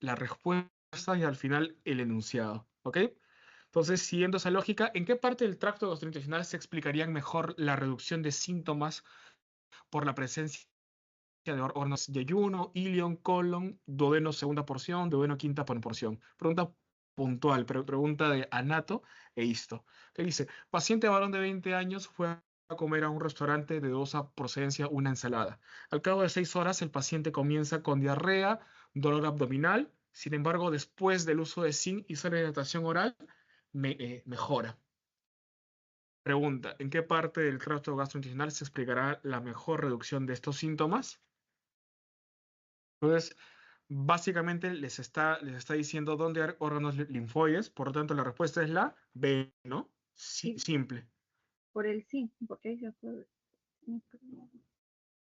la respuesta y al final el enunciado, ¿ok? Entonces, siguiendo esa lógica, ¿en qué parte del tracto gastrointestinal se explicarían mejor la reducción de síntomas por la presencia de órganos de yeyuno, ilion, colon, duodeno segunda porción, duodeno quinta porción? Pregunta puntual, pregunta de anato e histo. ¿Qué dice? Paciente varón de 20 años fue a comer a un restaurante de dudosa procedencia una ensalada. Al cabo de 6 horas, el paciente comienza con diarrea, dolor abdominal. Sin embargo, después del uso de zinc y sal de hidratación oral, mejora. Pregunta, ¿en qué parte del tracto gastrointestinal se explicará la mejor reducción de estos síntomas? Entonces, básicamente les está diciendo dónde hay órganos linfoides, por lo tanto la respuesta es la B, ¿no? Sí. Simple. Por el sí, porque ahí se puede.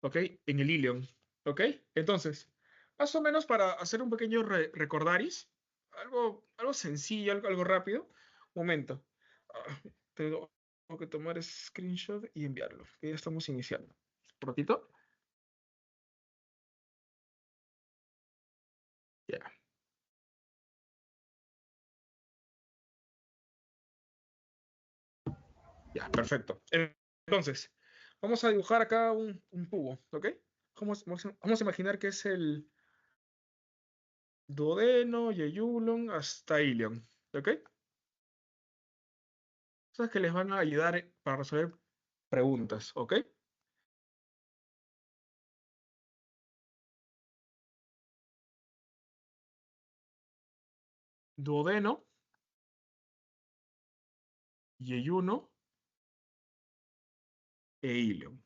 ¿Ok? En el ilion. ¿Ok? Entonces, más o menos para hacer un pequeño recordaris, algo sencillo, algo rápido. Momento. Ah, tengo que tomar screenshot y enviarlo, que ya estamos iniciando. ¿Un ratito? Ya. Ya, perfecto. Entonces, vamos a dibujar acá un cubo, ¿ok? Vamos a imaginar que es el duodeno, yeyulon, hasta ilion, ¿ok? Cosas que les van a ayudar para resolver preguntas, ¿ok? Duodeno, yeyuno e ilion.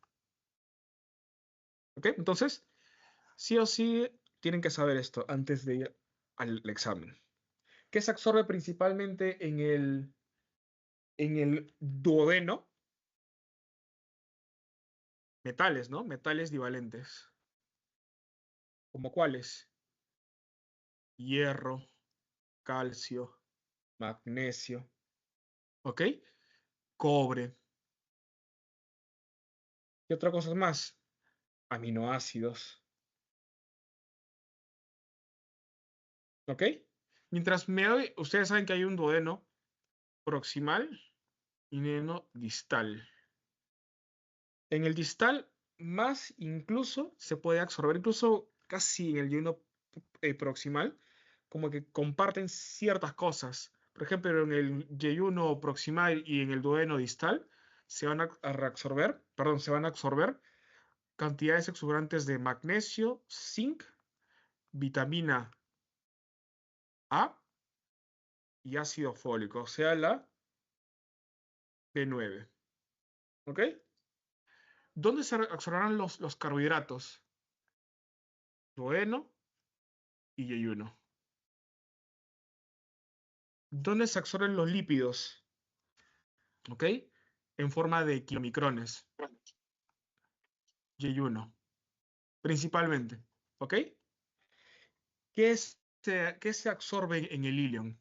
¿Ok? Entonces, sí o sí tienen que saber esto antes de ir al examen. ¿Qué se absorbe principalmente en el duodeno? Metales, ¿no? Metales divalentes. ¿Como cuáles? Hierro, calcio, magnesio, ¿ok? Cobre. ¿Y otra cosa más? Aminoácidos, ¿ok? Mientras me doy, ustedes saben que hay un duodeno proximal y duodeno distal. En el distal, más incluso se puede absorber, incluso casi en el duodeno proximal, como que comparten ciertas cosas. Por ejemplo, en el yeyuno proximal y en el duodeno distal se van a absorber cantidades exuberantes de magnesio, zinc, vitamina A y ácido fólico, o sea, la B9. ¿Ok? ¿Dónde se absorberán los carbohidratos? Duodeno y yeyuno. ¿Dónde se absorben los lípidos? ¿Ok? En forma de kilomicrones. Yeyuno. Principalmente. ¿Ok? ¿Qué se absorbe en el ilion?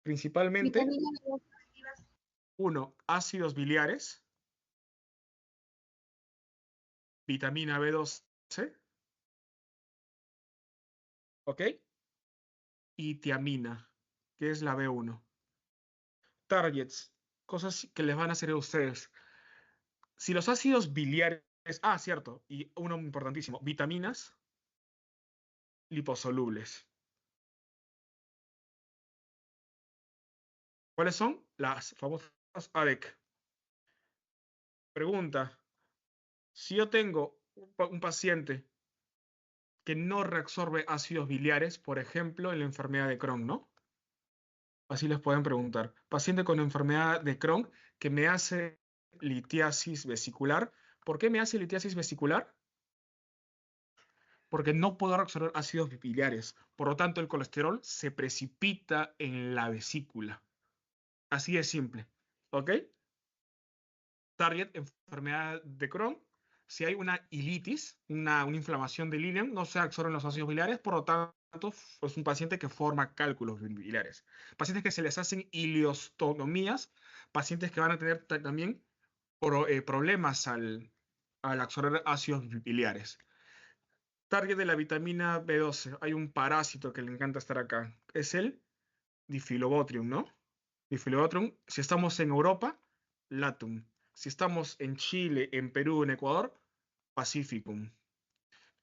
Principalmente, Vitamina B2 positivas. uno, ácidos biliares, vitamina B12, ¿ok? Y tiamina, que es la B1. Targets, cosas que les van a hacer a ustedes. Si los ácidos biliares, cierto, y uno importantísimo, vitaminas liposolubles. ¿Cuáles son? Las famosas ADEC. Pregunta, si yo tengo un paciente que no reabsorbe ácidos biliares, por ejemplo, en la enfermedad de Crohn, ¿no? Así les pueden preguntar. Paciente con enfermedad de Crohn que me hace litiasis vesicular. ¿Por qué me hace litiasis vesicular? Porque no puedo absorber ácidos biliares. Por lo tanto, el colesterol se precipita en la vesícula. Así de simple. ¿Ok? Target, enfermedad de Crohn. Si hay una ilitis, una inflamación del ilion, no se absorben los ácidos biliares, por lo tanto, es un paciente que forma cálculos biliares. Pacientes que se les hacen ileostotomías, pacientes que van a tener también problemas al absorber ácidos biliares. target de la vitamina B12. Hay un parásito que le encanta estar acá. Es el Difilobotrium, ¿no? Difilobotrium. Si estamos en Europa, Latum. Si estamos en Chile, en Perú, en Ecuador, Pacificum.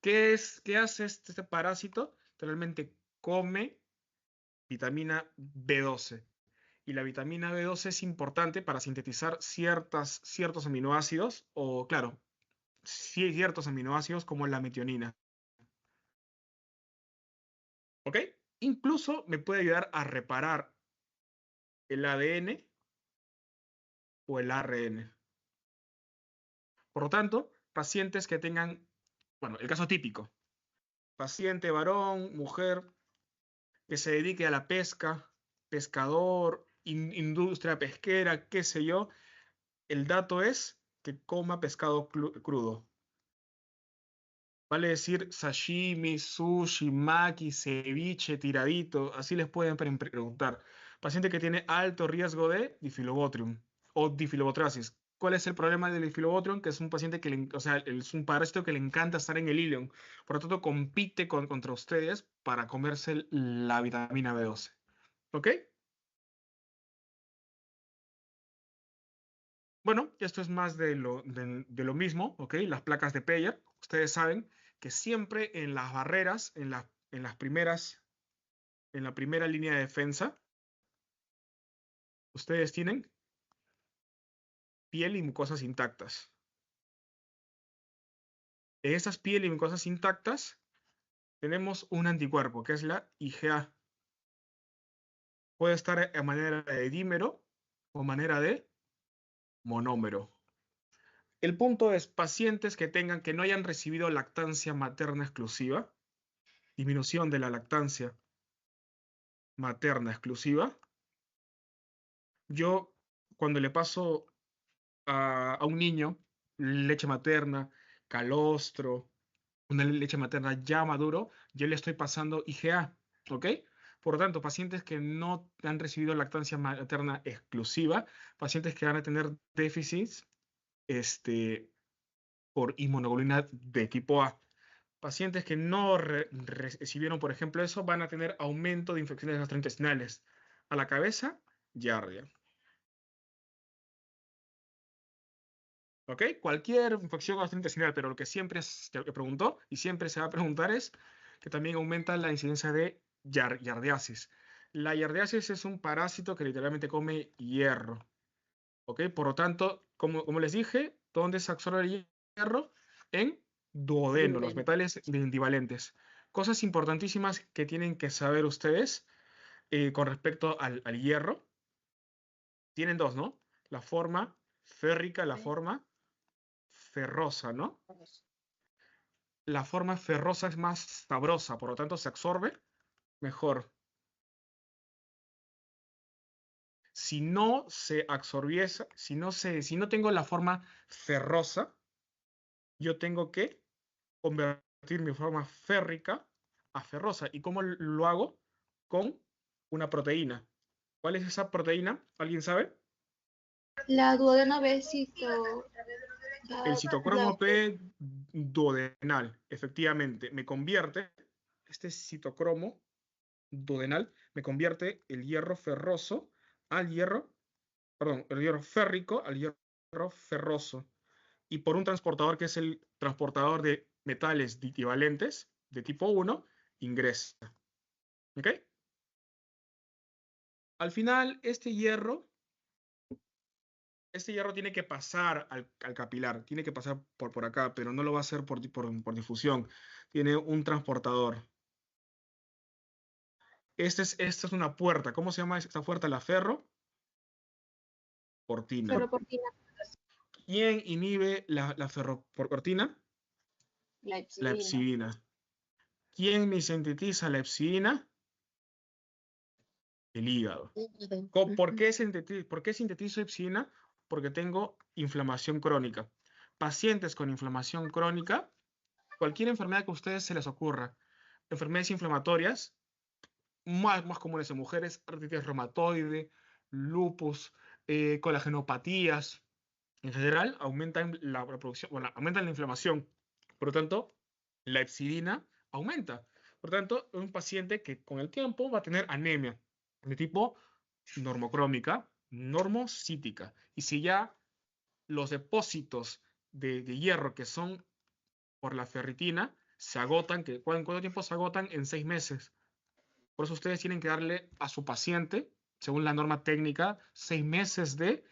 ¿Qué hace este parásito? Realmente come vitamina B12. Y la vitamina B12 es importante para sintetizar ciertos aminoácidos, o claro, ciertos aminoácidos como la metionina. ¿Ok? Incluso me puede ayudar a reparar el ADN o el ARN. Por lo tanto, pacientes que tengan, bueno, el caso típico, paciente varón, mujer, que se dedique a la pesca, pescador, industria pesquera, qué sé yo, el dato es que coma pescado crudo. Vale decir sashimi, sushi, maki, ceviche, tiradito, así les pueden preguntar. Paciente que tiene alto riesgo de Difilobotrium o difilobotrasis. ¿Cuál es el problema del Difilobotrium? Que es un paciente que o sea, es un parásito que le encanta estar en el ilion. Por lo tanto, compite contra ustedes para comerse la vitamina B12. ¿Ok? Bueno, esto es más de lo mismo, ¿ok? Las placas de Peyer. Ustedes saben que siempre en las barreras, en las primeras en la primera línea de defensa, ustedes tienen piel y mucosas intactas. En esas piel y mucosas intactas tenemos un anticuerpo, que es la IgA. Puede estar a manera de dímero o manera de monómero. El punto es pacientes que no hayan recibido lactancia materna exclusiva, disminución de la lactancia materna exclusiva. Yo, cuando le paso a un niño leche materna, calostro, una leche materna ya maduro, yo le estoy pasando IgA, ¿ok? Por lo tanto, pacientes que no han recibido lactancia materna exclusiva, pacientes que van a tener déficits por inmunoglobulina de tipo A, pacientes que no recibieron, por ejemplo, eso, van a tener aumento de infecciones gastrointestinales. A la cabeza, giardia. ¿Ok? Cualquier infección gastrointestinal, pero lo que siempre que preguntó y siempre se va a preguntar es que también aumenta la incidencia de yardiasis. La yardiasis es un parásito que literalmente come hierro. ¿Ok? Por lo tanto, como les dije, ¿dónde se absorbe el hierro? En duodeno, los metales divalentes. Cosas importantísimas que tienen que saber ustedes con respecto al hierro. Tienen dos, ¿no? La forma férrica, la forma ferrosa, ¿no? La forma ferrosa es más sabrosa, por lo tanto se absorbe mejor. Si no se absorbiese, si no tengo la forma ferrosa, yo tengo que convertir mi forma férrica a ferrosa. ¿Y cómo lo hago? Con una proteína. ¿Cuál es esa proteína? ¿Alguien sabe? La duodenovesito. El citocromo P duodenal, efectivamente, me convierte, este citocromo duodenal, me convierte el hierro ferroso al hierro, perdón, el hierro férrico al hierro ferroso. Y por un transportador que es el transportador de metales divalentes de tipo 1, ingresa. ¿Ok? Al final, este hierro tiene que pasar al capilar, tiene que pasar por acá, pero no lo va a hacer por difusión. Tiene un transportador. Esta es una puerta. ¿Cómo se llama esta puerta? La ferroportina. Ferroportina. ¿Quién inhibe la ferroportina? La La epsilina. epsilina. ¿Quién me sintetiza la epsilina? El hígado. ¿Por qué sintetizo epsilina? Porque tengo inflamación crónica. Pacientes con inflamación crónica, cualquier enfermedad que a ustedes se les ocurra, enfermedades inflamatorias, más comunes en mujeres, artritis reumatoide, lupus, colagenopatías, en general aumentan la producción, bueno, aumentan la inflamación. Por lo tanto, la epsidina aumenta. Por tanto, es un paciente que con el tiempo va a tener anemia de tipo normocrómica, normocítica. Y si ya los depósitos de hierro que son por la ferritina se agotan, ¿cuánto tiempo se agotan? En 6 meses. Por eso ustedes tienen que darle a su paciente, según la norma técnica, 6 meses de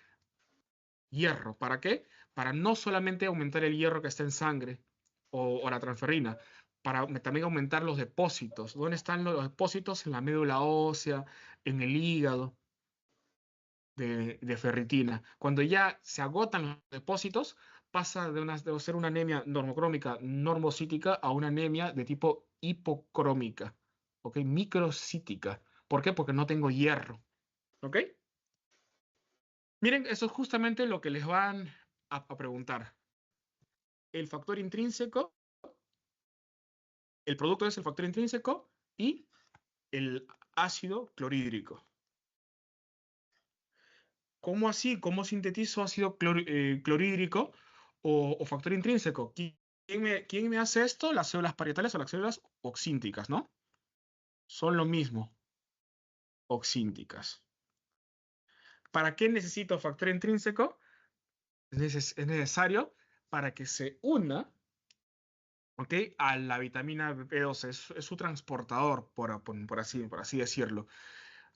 hierro. ¿Para qué? Para no solamente aumentar el hierro que está en sangre o la transferrina, para también aumentar los depósitos. ¿Dónde están los depósitos? En la médula ósea, en el hígado de ferritina. Cuando ya se agotan los depósitos, pasa de ser una anemia normocrómica normocítica a una anemia de tipo hipocrómica, ¿ok? Microcítica. ¿Por qué? Porque no tengo hierro, ¿ok? Miren, eso es justamente lo que les van a preguntar. El factor intrínseco, el producto es el factor intrínseco y el ácido clorhídrico. ¿Cómo así? ¿Cómo sintetizo ácido clorhídrico o factor intrínseco? ¿Quién me hace esto? Las células parietales o las células oxínticas, ¿no? Son lo mismo, oxínticas. ¿Para qué necesito factor intrínseco? Es necesario para que se una, ¿ok? A la vitamina B12. Es su transportador, por así decirlo.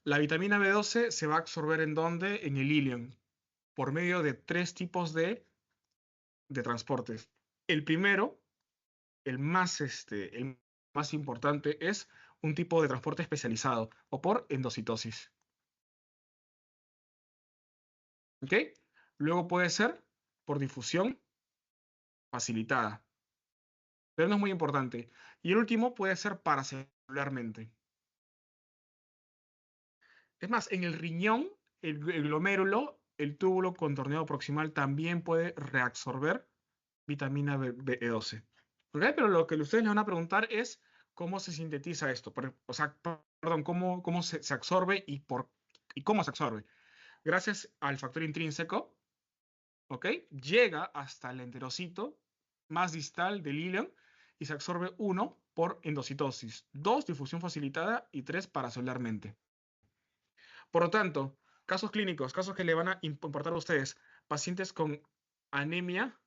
La vitamina B12 se va a absorber ¿en dónde? En el ilion, por medio de 3 tipos de transportes. El primero, el más importante, es un tipo de transporte especializado o por endocitosis. ¿Ok? Luego puede ser por difusión facilitada, pero no es muy importante. Y el último puede ser paracelularmente. Es más, en el riñón, el glomérulo, el túbulo contorneado proximal también puede reabsorber vitamina B12. ¿Ok? Pero lo que ustedes les van a preguntar es cómo se sintetiza esto. O sea, perdón, cómo se absorbe y cómo se absorbe. Gracias al factor intrínseco, ¿ok? Llega hasta el enterocito más distal del ilion y se absorbe 1 por endocitosis, 2 difusión facilitada y 3 paracelularmente. Por lo tanto, casos clínicos, casos que le van a importar a ustedes, pacientes con anemia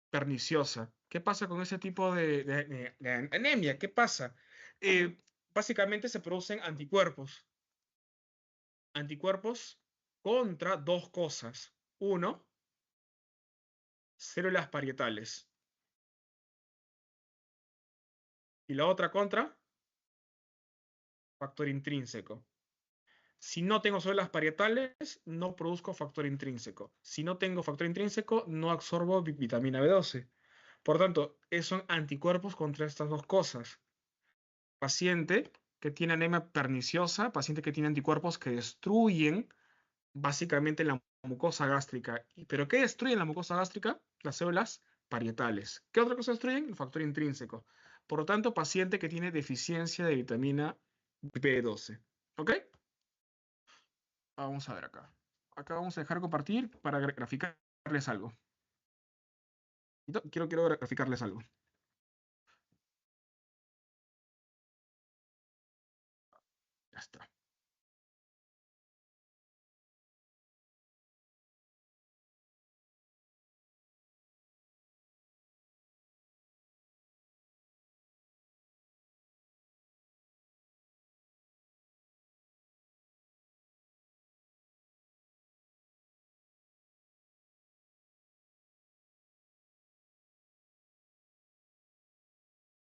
perniciosa. ¿Qué pasa con ese tipo de anemia? ¿Qué pasa? Básicamente se producen anticuerpos. Anticuerpos contra dos cosas. Uno, células parietales. Y la otra contra factor intrínseco. Si no tengo células parietales, no produzco factor intrínseco. Si no tengo factor intrínseco, no absorbo vitamina B12. Por tanto, son anticuerpos contra estas dos cosas. Paciente que tiene anemia perniciosa, paciente que tiene anticuerpos que destruyen básicamente la mucosa gástrica. ¿Pero qué destruyen la mucosa gástrica? Las células parietales. ¿Qué otra cosa destruyen? El factor intrínseco. Por lo tanto, paciente que tiene deficiencia de vitamina B12. ¿Ok? Vamos a ver acá. Acá vamos a dejar compartir para graficarles algo. Quiero graficarles algo. Ya está.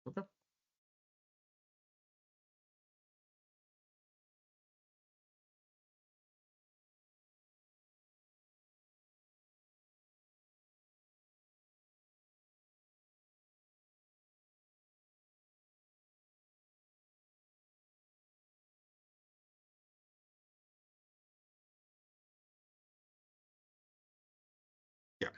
¿Ok? Ya.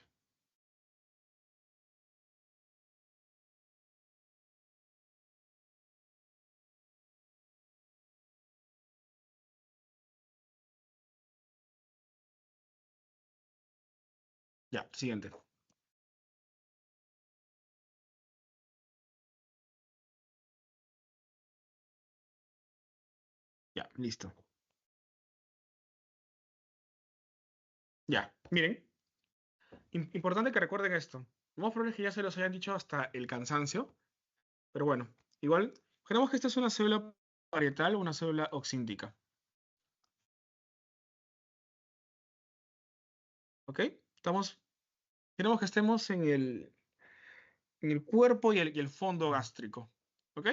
Ya. Siguiente. Ya, listo. Ya, miren. Importante que recuerden esto. Lo más probable es que ya se los hayan dicho hasta el cansancio, pero bueno, igual, creemos que esta es una célula parietal o una célula oxíntica. ¿Ok? Queremos que estemos en el cuerpo y el fondo gástrico. ¿Ok?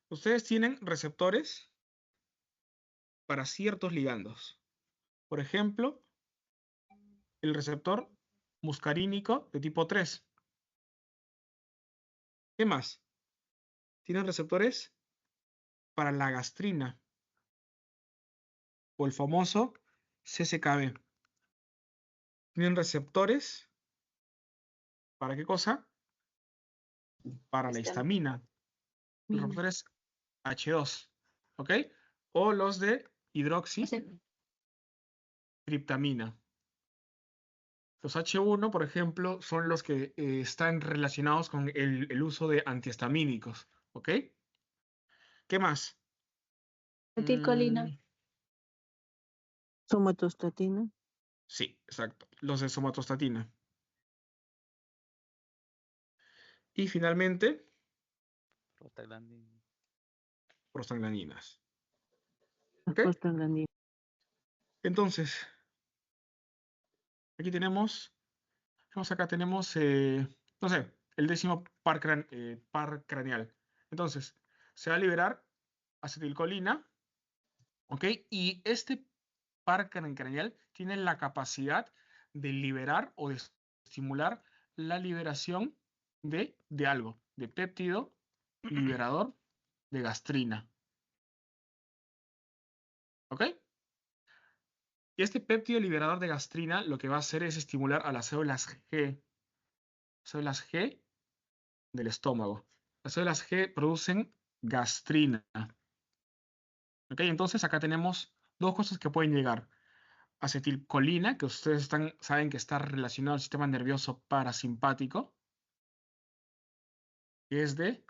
Ustedes tienen receptores para ciertos ligandos. Por ejemplo, el receptor muscarínico de tipo 3. ¿Qué más? Tienen receptores para la gastrina o el famoso CCKB. Tienen receptores ¿para qué cosa? Para la histamina. Los receptores H2. ¿Ok? O los de hidroxitriptamina. Los H1, por ejemplo, son los que están relacionados con el uso de antihistamínicos. ¿Ok? ¿Qué más? Acetilcolina. Somatostatina. Sí, exacto. Los de somatostatina. Y finalmente, prostaglandinas. Las ¿Ok? prostaglandinas. Entonces, aquí tenemos acá tenemos, no sé, el 10º par craneal. Entonces, se va a liberar acetilcolina, ¿ok? Y este par craneal tiene la capacidad de liberar o de estimular la liberación de algo, de péptido liberador de gastrina, ¿ok? Y este péptido liberador de gastrina lo que va a hacer es estimular a las células G del estómago. Las células G producen gastrina. ¿Ok? Entonces acá tenemos dos cosas que pueden llegar. Acetilcolina, que ustedes saben que está relacionado al sistema nervioso parasimpático, que es de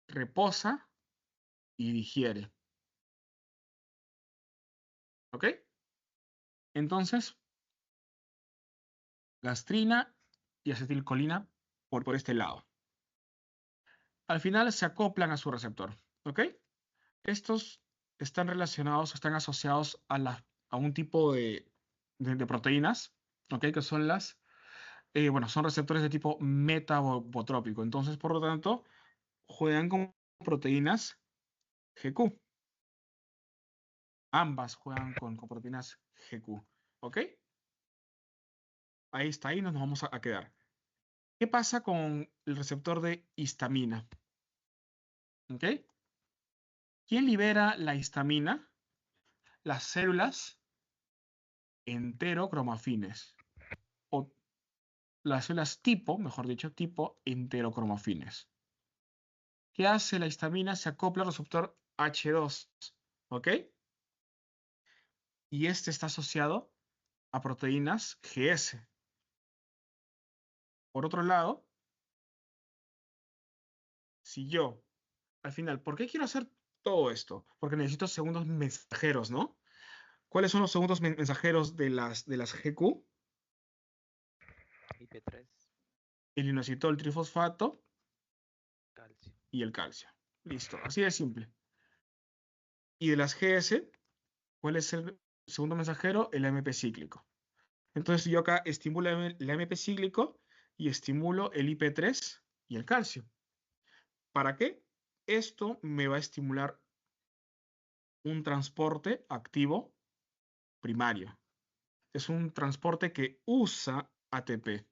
reposa y digiere. ¿Ok? Entonces, gastrina y acetilcolina por este lado. Al final se acoplan a su receptor. ¿Ok? Estos están relacionados, están asociados a un tipo de proteínas, ¿ok? Que son bueno, son receptores de tipo metabotrópico. Entonces, por lo tanto, juegan con proteínas GQ. Ambas juegan con proteínas GQ, ¿ok? Ahí está, ahí nos vamos a quedar. ¿Qué pasa con el receptor de histamina? ¿Ok? ¿Quién libera la histamina? Las células enterocromafines. O las células tipo, mejor dicho, tipo enterocromafines. ¿Qué hace la histamina? Se acopla al receptor H2, ¿ok? Y este está asociado a proteínas GS. Por otro lado, si yo, al final, ¿por qué quiero hacer todo esto? Porque necesito segundos mensajeros, ¿no? ¿Cuáles son los segundos mensajeros de las GQ? IP3, El inositol trifosfato calcio. y el calcio. Listo, así de simple. Y de las GS, ¿cuál es el segundo mensajero? El AMP cíclico. Entonces yo acá estimulo el AMP cíclico y estimulo el IP3 y el calcio. ¿Para qué? Esto me va a estimular un transporte activo primario. Es un transporte que usa ATP.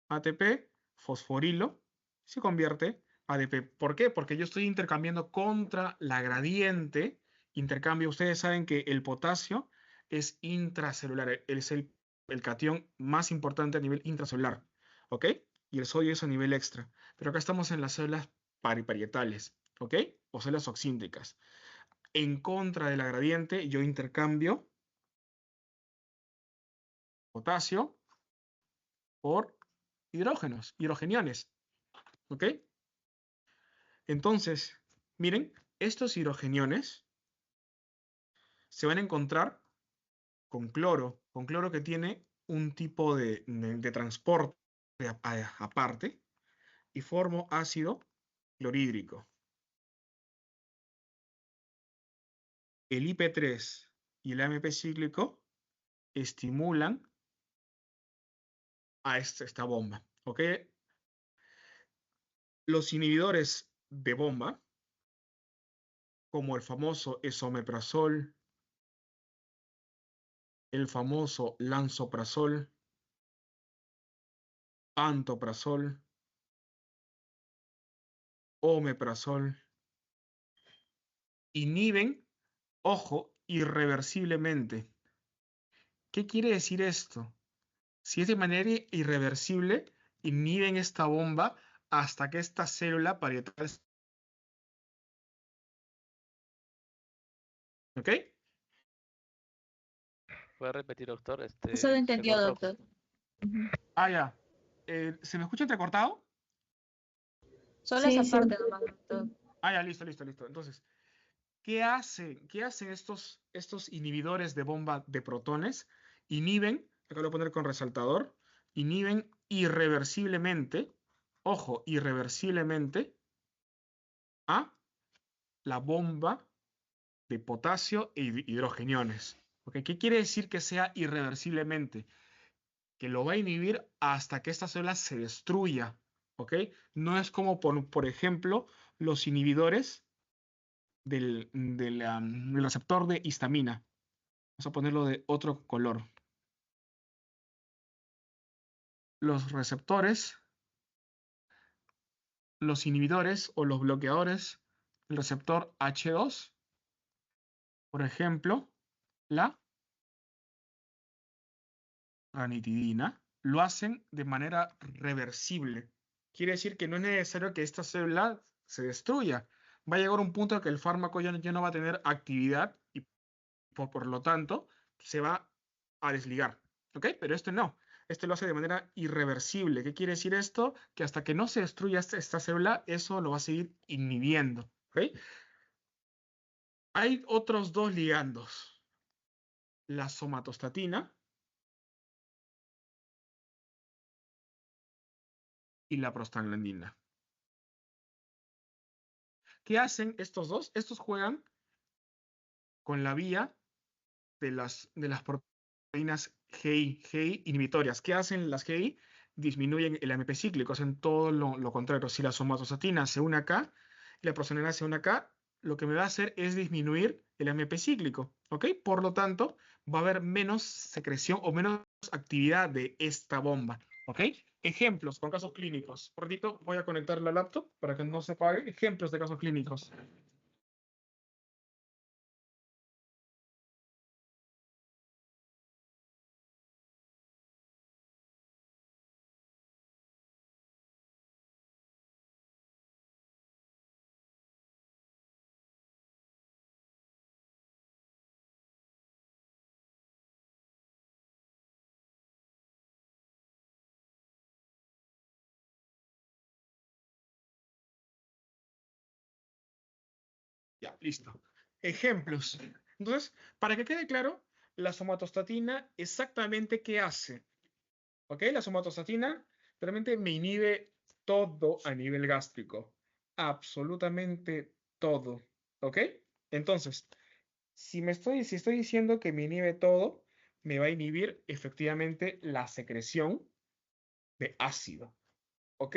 ATP, fosforilo, se convierte ADP. ¿Por qué? Porque yo estoy intercambiando contra la gradiente. Intercambio, ustedes saben que el potasio es intracelular, es el catión más importante a nivel intracelular, ¿ok? Y el sodio es a nivel extra. Pero acá estamos en las células parietales, ¿ok? O células oxínticas. En contra de la gradiente, yo intercambio potasio por hidrogeniones, ¿ok? Entonces, miren, estos hidrogeniones se van a encontrar con cloro que tiene un tipo de transporte aparte, y formo ácido clorhídrico. El IP3 y el AMP cíclico estimulan a esta bomba, ¿ok? Los inhibidores de bomba, como el famoso esomeprazol, el famoso lansoprazol, pantoprazol, omeprazol, inhiben, ojo, irreversiblemente. ¿Qué quiere decir esto? Si es de manera irreversible, inhiben esta bomba hasta que esta célula parietal... ¿Ok? ¿Puede repetir, doctor? Eso lo Se entendió, cortó. doctor. Ujú. Ah, ya. ¿Se me escucha entrecortado? Solo Sí, esa sí. parte nomás, doctor. Ah, ya, listo. Entonces, ¿qué hacen estos inhibidores de bomba de protones? Inhiben, acá lo voy a poner con resaltador, inhiben irreversiblemente, ojo, irreversiblemente, a la bomba de potasio e hidrogeniones. ¿Ok? ¿Qué quiere decir que sea irreversiblemente? Que lo va a inhibir hasta que esta célula se destruya. ¿Ok? No es como, por ejemplo, los inhibidores del receptor de histamina. Vamos a ponerlo de otro color. Los receptores, los inhibidores o los bloqueadores del receptor H2, por ejemplo, la ranitidina, lo hacen de manera reversible. Quiere decir que no es necesario que esta célula se destruya. Va a llegar un punto en que el fármaco ya no va a tener actividad y por lo tanto se va a desligar. ¿Ok? Pero este no. Este lo hace de manera irreversible. ¿Qué quiere decir esto? Que hasta que no se destruya esta célula, eso lo va a seguir inhibiendo. ¿Ok? Hay otros dos ligandos. La somatostatina y la prostaglandina. ¿Qué hacen estos dos? Estos juegan con la vía de las proteínas GI inhibitorias. ¿Qué hacen las GI? Disminuyen el AMP cíclico, hacen todo lo contrario. Si la somatostatina se une acá y la prostaglandina se une acá, lo que me va a hacer es disminuir el AMP cíclico. ¿Ok? Por lo tanto, va a haber menos secreción o menos actividad de esta bomba. ¿Ok? Ejemplos con casos clínicos. Por ratito voy a conectar la laptop para que no se apague. Ejemplos de casos clínicos. Ya, listo. Ejemplos. Entonces, para que quede claro, la somatostatina exactamente qué hace. ¿Ok? La somatostatina realmente me inhibe todo a nivel gástrico. Absolutamente todo. ¿Ok? Entonces, si estoy diciendo que me inhibe todo, me va a inhibir efectivamente la secreción de ácido. ¿Ok?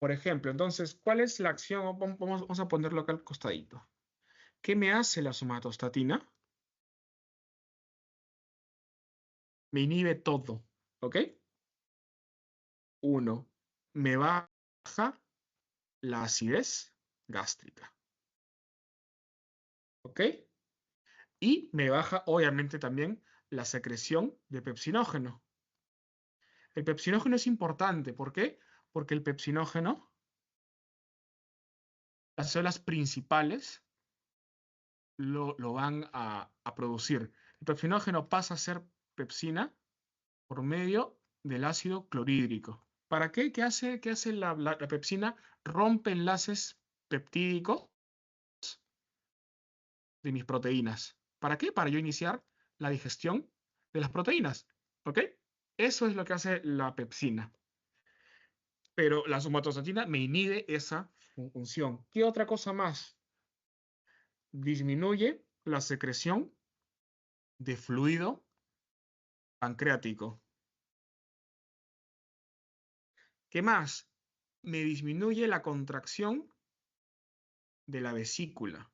Por ejemplo, entonces, ¿cuál es la acción? Vamos a ponerlo acá al costadito. ¿Qué me hace la somatostatina? Me inhibe todo. ¿Ok? Uno, me baja la acidez gástrica. ¿Ok? Y me baja, obviamente, también la secreción de pepsinógeno. El pepsinógeno es importante. ¿Por qué? Porque el pepsinógeno, las células principales lo van a producir. El pepsinógeno pasa a ser pepsina por medio del ácido clorhídrico. ¿Para qué? ¿Qué hace la pepsina? Rompe enlaces peptídicos de mis proteínas. ¿Para qué? Para yo iniciar la digestión de las proteínas. ¿Ok? Eso es lo que hace la pepsina. Pero la somatostatina me inhibe esa función. ¿Qué otra cosa más? Disminuye la secreción de fluido pancreático. ¿Qué más? Me disminuye la contracción de la vesícula.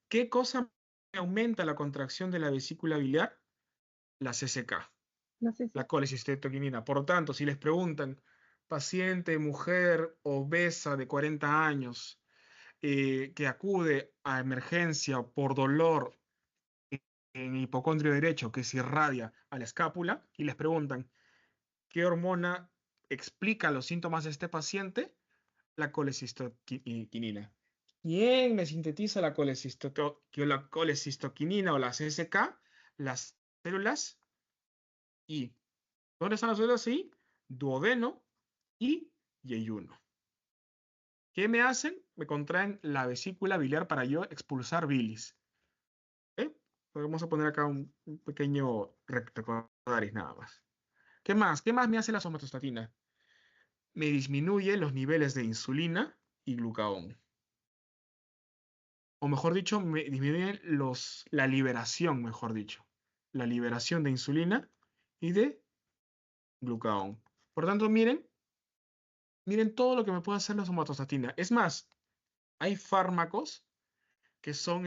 ¿Qué cosa me aumenta la contracción de la vesícula biliar? La CCK, No sé si. la colecistoquinina. Por lo tanto, si les preguntan, paciente, mujer obesa de 40 años, que acude a emergencia por dolor en hipocondrio derecho que se irradia a la escápula, y les preguntan, ¿qué hormona explica los síntomas de este paciente? La colecistoquinina. ¿Quién me sintetiza la colecistoquinina o la CSK? Las células I. ¿Dónde están las células I? Duodeno y yeyuno. ¿Qué me hacen? Me contraen la vesícula biliar para yo expulsar bilis. ¿Eh? Vamos a poner acá un pequeño recordaris nada más. ¿Qué más? ¿Qué más me hace la somatostatina? Me disminuye los niveles de insulina y glucagón. O mejor dicho, me disminuye la liberación, mejor dicho. La liberación de insulina y de glucagón. Por tanto, miren todo lo que me puede hacer la somatostatina. Es más, hay fármacos que son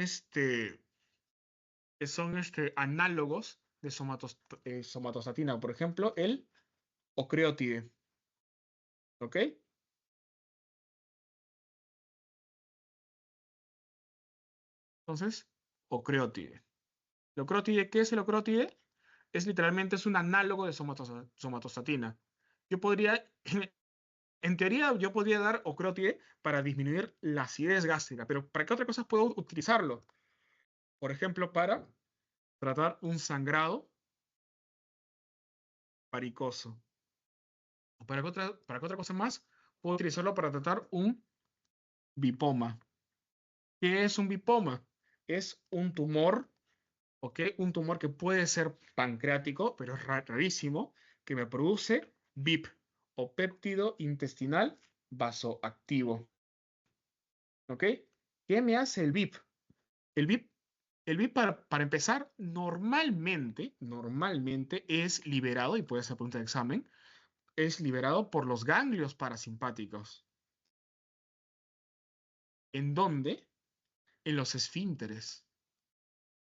análogos de somatostatina. Por ejemplo, el ocreotide. ¿Ok? Entonces, ocreotide. ¿El ocreotide qué es el ocreotide? Es un análogo de somatostatina. Yo podría, en teoría, yo podría dar ocreotide para disminuir la acidez gástrica, pero ¿para qué otra cosa puedo utilizarlo? Por ejemplo, para tratar un sangrado varicoso. ¿Para qué otra cosa más? Puedo utilizarlo para tratar un bipoma. ¿Qué es un bipoma? Es un tumor, ¿ok? Un tumor que puede ser pancreático, pero es rarísimo, que me produce BIP o péptido intestinal vasoactivo. ¿Ok? ¿Qué me hace el BIP? El BIP, el BIP para empezar, normalmente es liberado, y puede ser pregunta de examen, es liberado por los ganglios parasimpáticos. ¿En dónde? En los esfínteres.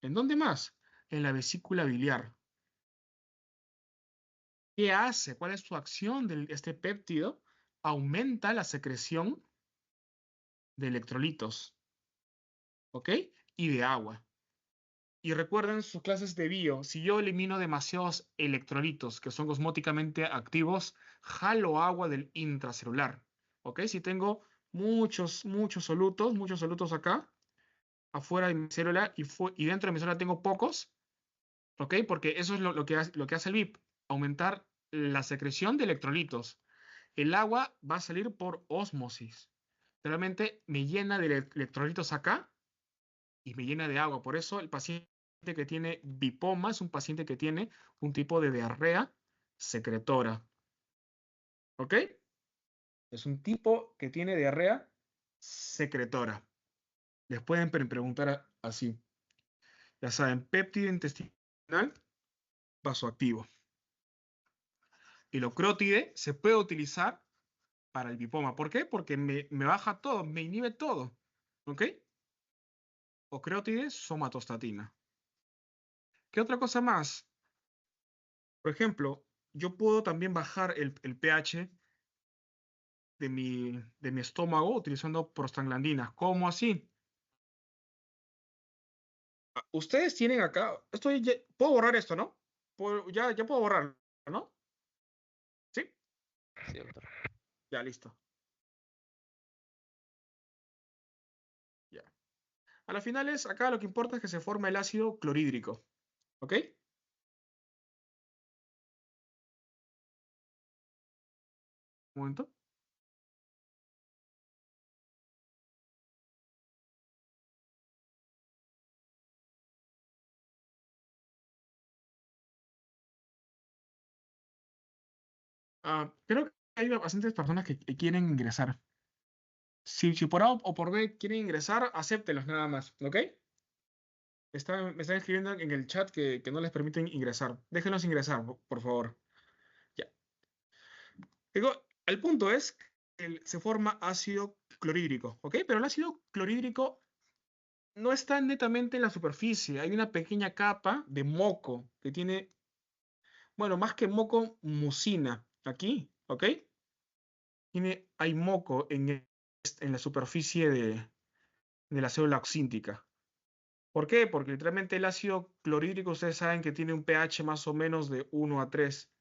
¿En dónde más? En la vesícula biliar. ¿Qué hace? ¿Cuál es su acción de este péptido? Aumenta la secreción de electrolitos, ¿ok? Y de agua. Y recuerden sus clases de bio, si yo elimino demasiados electrolitos que son osmóticamente activos, jalo agua del intracelular, ¿ok? Si tengo muchos solutos acá, afuera de mi célula y dentro de mi célula tengo pocos, ¿ok? Porque eso es lo que hace el BIP, aumentar la secreción de electrolitos. El agua va a salir por ósmosis. Realmente me llena de electrolitos acá y me llena de agua. Por eso el paciente que tiene bipoma es un paciente que tiene un tipo de diarrea secretora. ¿Ok? Es un tipo que tiene diarrea secretora. Les pueden preguntar así. Ya saben, péptido intestinal vasoactivo. El ocrótide se puede utilizar para el bipoma. ¿Por qué? Porque me baja todo, me inhibe todo. ¿Ok? Ocrótide, somatostatina. ¿Qué otra cosa más? Por ejemplo, yo puedo también bajar el pH de mi estómago utilizando prostaglandinas. ¿Cómo así? Ustedes tienen acá, puedo borrar esto, ¿no? Ya puedo borrarlo, ¿no? ¿Sí? Sí, doctor. Ya, listo. Ya. A las finales, acá lo que importa es que se forma el ácido clorhídrico. ¿Ok? Un momento. Creo que hay bastantes personas que quieren ingresar. Si por A o por B quieren ingresar, acéptenlos nada más, ¿ok? Me están escribiendo en el chat que no les permiten ingresar. Déjenlos ingresar, por favor. Ya. Digo, el punto es que se forma ácido clorhídrico, ¿ok? Pero el ácido clorhídrico no está netamente en la superficie. Hay una pequeña capa de moco que tiene, bueno, más que moco, mucina. Aquí, ¿ok? Hay moco en la superficie de la célula oxíntica. ¿Por qué? Porque literalmente el ácido clorhídrico, ustedes saben que tiene un pH más o menos de 1 a 3,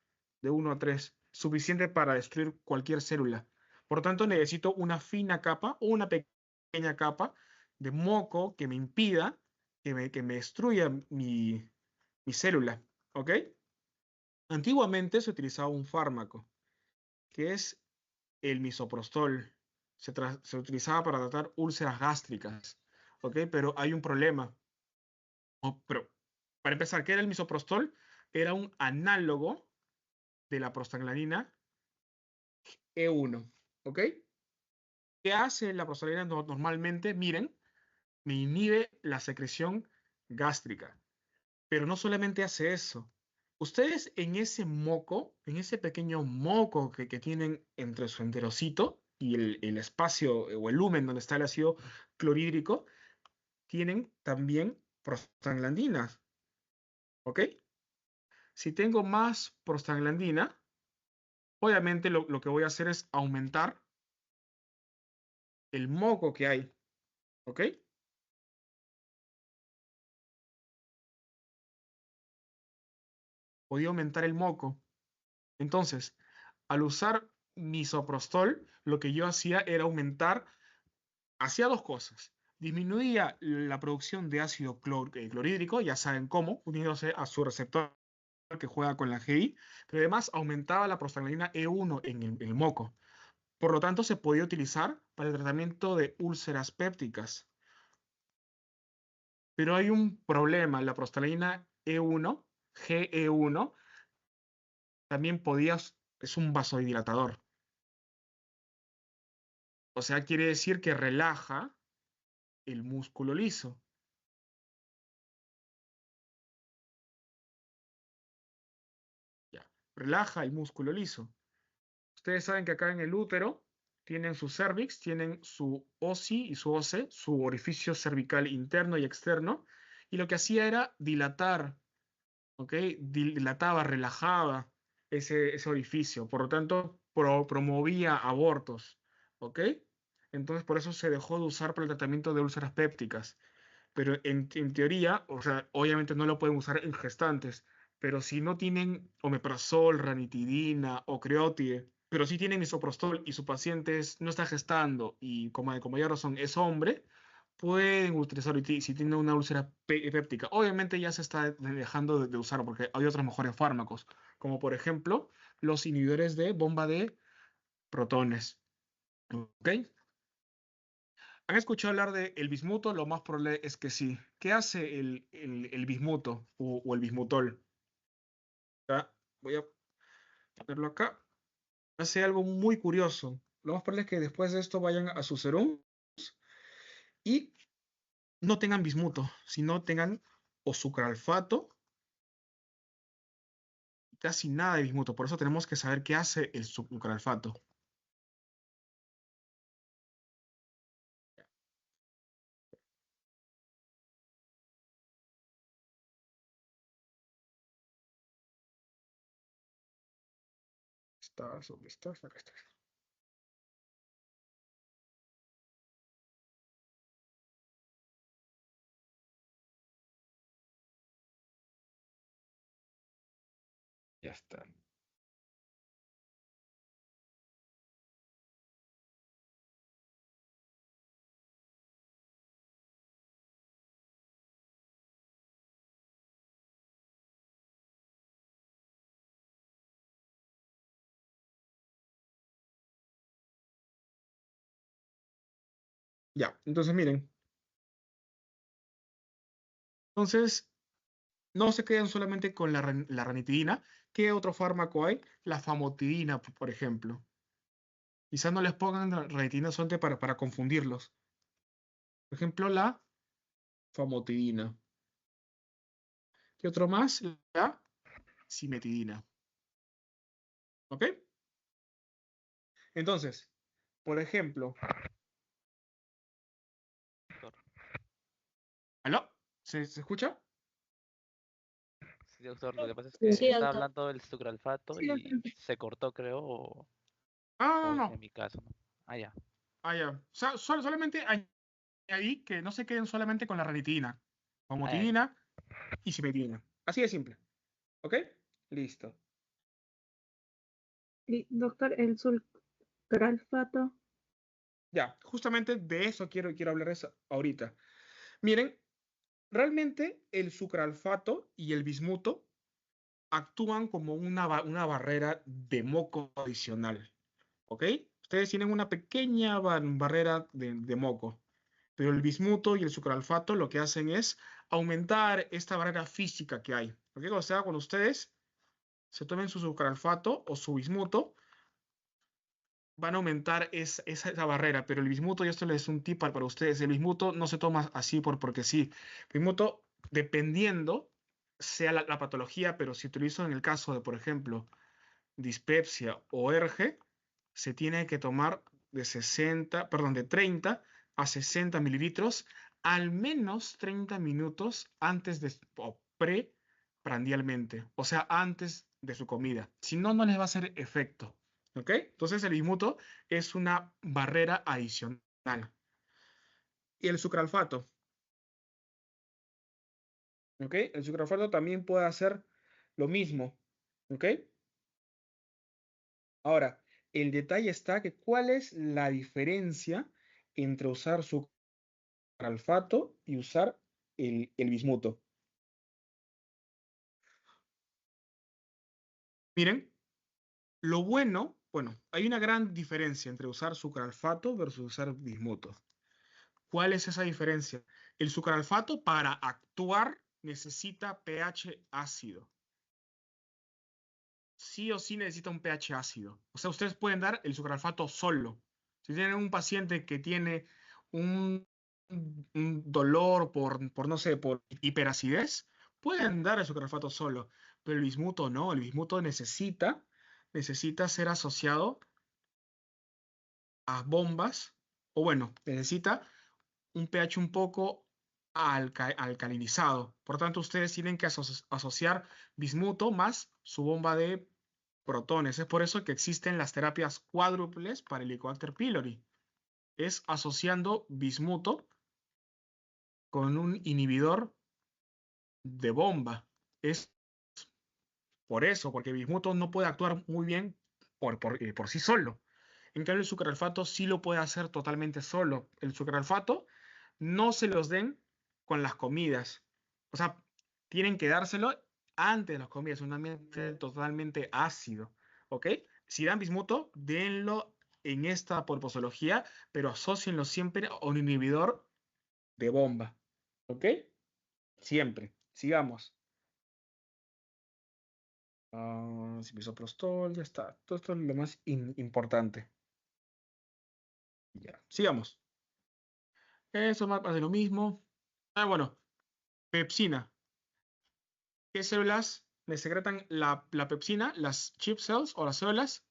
suficiente para destruir cualquier célula. Por lo tanto, necesito una fina capa o una pequeña capa de moco que me impida que me destruya mi célula. ¿Ok? Antiguamente se utilizaba un fármaco, que es el misoprostol. Se utilizaba para tratar úlceras gástricas. ¿Ok? Pero hay un problema. Pero para empezar, ¿qué era el misoprostol? Era un análogo de la prostaglandina E1. ¿Ok? ¿Qué hace la prostaglandina normalmente? Miren, me inhibe la secreción gástrica. Pero no solamente hace eso. Ustedes en ese moco, en ese pequeño moco que tienen entre su enterocito y el espacio o el lumen donde está el ácido clorhídrico, tienen también prostaglandinas. ¿Ok? Si tengo más prostaglandina, obviamente lo que voy a hacer es aumentar el moco que hay. ¿Ok? Podía aumentar el moco. Entonces, al usar misoprostol, lo que yo hacía era hacía dos cosas. Disminuía la producción de ácido clorhídrico, ya saben cómo, uniéndose a su receptor que juega con la GI, pero además aumentaba la prostaglandina E1 en el moco. Por lo tanto, se podía utilizar para el tratamiento de úlceras pépticas. Pero hay un problema, la prostaglandina E1, GE1, también es un vasodilatador. O sea, quiere decir que relaja el músculo liso. Ya, relaja el músculo liso. Ustedes saben que acá en el útero tienen su cervix, tienen su OSI y su OCE, su orificio cervical interno y externo, y lo que hacía era dilatar, ¿ok? Dilataba, relajaba ese orificio, por lo tanto promovía abortos, ¿ok? Entonces por eso se dejó de usar para el tratamiento de úlceras pépticas. Pero en teoría, o sea, obviamente no lo pueden usar en gestantes, pero si no tienen omeprazol, ranitidina o creotide, pero si tienen misoprostol y su paciente no está gestando y como ya razón es hombre, pueden utilizar si tiene una úlcera péptica. Obviamente ya se está dejando de usar porque hay otros mejores fármacos, como por ejemplo los inhibidores de bomba de protones. ¿Ok? ¿Han escuchado hablar de el bismuto? Lo más probable es que sí. ¿Qué hace el bismuto o el bismutol? Ya, voy a ponerlo acá. Hace algo muy curioso. Lo más probable es que después de esto vayan a su serum y no tengan bismuto, sino tengan o sucralfato, casi nada de bismuto. Por eso tenemos que saber qué hace el sucralfato. ¿Dónde estás? Acá está. Ya está. Ya, entonces miren. Entonces, no se quedan solamente con la ranitidina, ¿Qué otro fármaco hay? La famotidina, por ejemplo. Quizás no les pongan retinazonte para confundirlos. Por ejemplo, la famotidina. ¿Qué otro más? La cimetidina. ¿Ok? Entonces, por ejemplo, Doctor. ¿aló? ¿Se escucha? Sí, doctor, lo que pasa es Sí, que estaba doctor. hablando del sucralfato Sí, y doctor. se cortó, creo, Ah, no, o es en no. mi caso, ¿no? Ah, ya. Ah, ya. O sea, solamente añadí que no se queden solamente con la ranitidina, Ah, ya, ya. famotidina y cimetidina. Así de simple. ¿Ok? Listo. Y, doctor, el sulfalfato. Ya, justamente de eso quiero hablarles ahorita. Miren, realmente el sucralfato y el bismuto actúan como una barrera de moco adicional. ¿Ok? Ustedes tienen una pequeña barrera de moco, pero el bismuto y el sucralfato lo que hacen es aumentar esta barrera física que hay. ¿Ok? O sea, cuando ustedes se tomen su sucralfato o su bismuto, van a aumentar esa barrera, pero el bismuto, y esto les es un tip para ustedes, el bismuto no se toma así porque sí. El bismuto, dependiendo sea la patología, pero si utilizo en el caso de, por ejemplo, dispepsia o ERGE, se tiene que tomar de 30 a 60 mililitros, al menos 30 minutos antes de, o preprandialmente, o sea, antes de su comida. Si no, no les va a hacer efecto. ¿Ok? Entonces el bismuto es una barrera adicional. Y el sucralfato. ¿Ok? El sucralfato también puede hacer lo mismo. ¿Ok? Ahora, el detalle está que ¿cuál es la diferencia entre usar sucralfato y usar el bismuto? Miren, bueno, hay una gran diferencia entre usar sucralfato versus usar bismuto. ¿Cuál es esa diferencia? El sucralfato para actuar necesita pH ácido. Sí o sí necesita un pH ácido. O sea, ustedes pueden dar el sucralfato solo. Si tienen un paciente que tiene un, un dolor no sé, por hiperacidez, pueden dar el sucralfato solo. Pero el bismuto no, el bismuto necesita ser asociado a bombas, o bueno, necesita un pH un poco alcalinizado. Por tanto, ustedes tienen que asociar bismuto más su bomba de protones. Es por eso que existen las terapias cuádruples para el Helicobacter pylori. Es asociando bismuto con un inhibidor de bomba. Es por eso, porque el bismuto no puede actuar muy bien por sí solo. En cambio, el sucralfato sí lo puede hacer totalmente solo. El sucralfato no se los den con las comidas. O sea, tienen que dárselo antes de las comidas, un ambiente totalmente ácido. ¿Ok? Si dan bismuto, denlo en esta porposología, pero asócienlo siempre a un inhibidor de bomba. ¿Ok? Siempre. Sigamos. Si misoprostol, ya está. Todo esto es lo más importante. Ya. Sigamos. Eso más de lo mismo. Bueno, pepsina. ¿Qué células le secretan la pepsina? Las chip cells o las células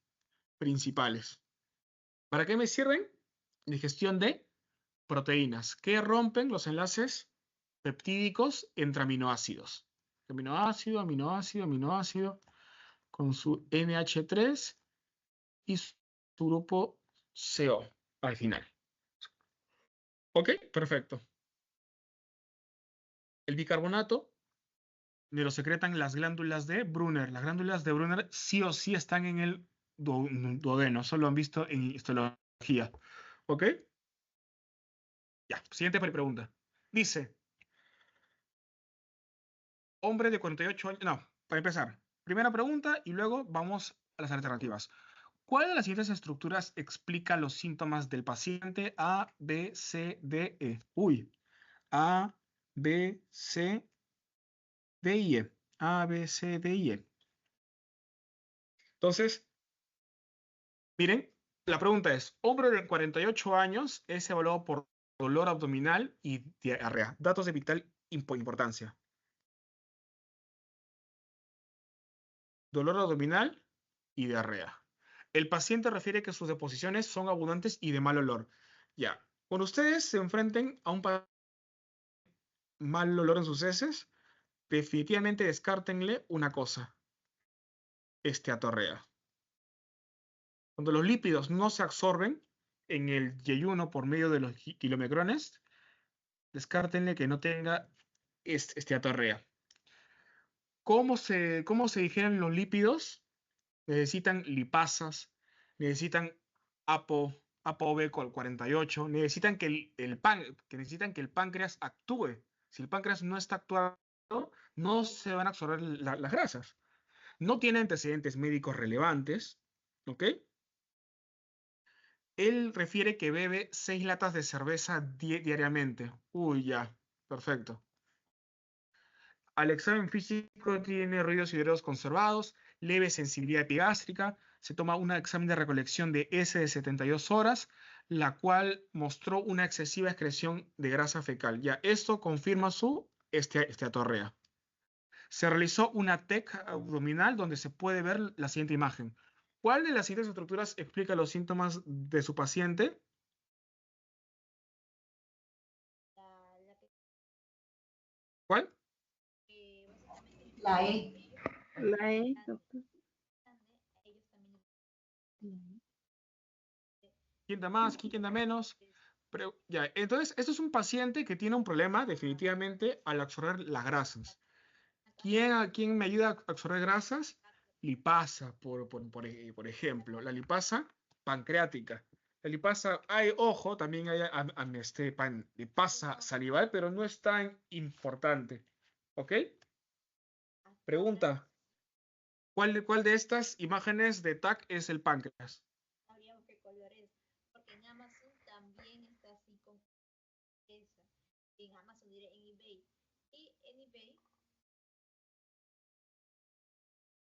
principales. ¿Para qué me sirven? Digestión de proteínas que rompen los enlaces peptídicos entre aminoácidos. Aminoácido, aminoácido, aminoácido, con su NH3 y su grupo CO al final. Ok, perfecto. El bicarbonato me lo secretan las glándulas de Brunner. Las glándulas de Brunner sí o sí están en el duodeno. Eso lo han visto en histología. ¿Ok? Ya, siguiente pregunta. Dice, hombre de 48 años. No, para empezar. Primera pregunta y luego vamos a las alternativas. ¿Cuál de las siguientes estructuras explica los síntomas del paciente A, B, C, D, E? Uy, A, B, C, D, I, E. A, B, C, D, I, E. Entonces, miren, la pregunta es, hombre de 48 años es evaluado por dolor abdominal y diarrea. Datos de vital importancia. Dolor abdominal y diarrea. El paciente refiere que sus deposiciones son abundantes y de mal olor. Ya, cuando ustedes se enfrenten a un mal olor en sus heces, definitivamente descártenle una cosa, esteatorrea. Cuando los lípidos no se absorben en el yeyuno por medio de los kilomicrones, descártenle que no tenga esteatorrea. ¿Cómo se digieren los lípidos? Necesitan lipasas, necesitan ApoB48, necesitan que necesitan que el páncreas actúe. Si el páncreas no está actuando, no se van a absorber las grasas. No tiene antecedentes médicos relevantes, ¿ok? Él refiere que bebe 6 latas de cerveza diariamente. Uy, ya, perfecto. Al examen físico tiene ruidos hidráulicos conservados, leve sensibilidad epigástrica. Se toma un examen de recolección de S de 72 horas, la cual mostró una excesiva excreción de grasa fecal. Ya, esto confirma su esteatorrea. Se realizó una TEC abdominal donde se puede ver la siguiente imagen. ¿Cuál de las siguientes estructuras explica los síntomas de su paciente? ¿Cuál? La E. La E, doctor. ¿Quién da más? ¿Quién da menos? Pero, ya, entonces, esto es un paciente que tiene un problema definitivamente al absorber las grasas. ¿Quién me ayuda a absorber grasas? Lipasa, por ejemplo. La lipasa pancreática. La lipasa, ojo, también hay lipasa salival, pero no es tan importante. ¿Ok? Pregunta. ¿Cuál de estas imágenes de TAC es el páncreas? Sabríamos qué color es, porque en Amazon también está así con esa. En Amazon diré en eBay. Y en eBay.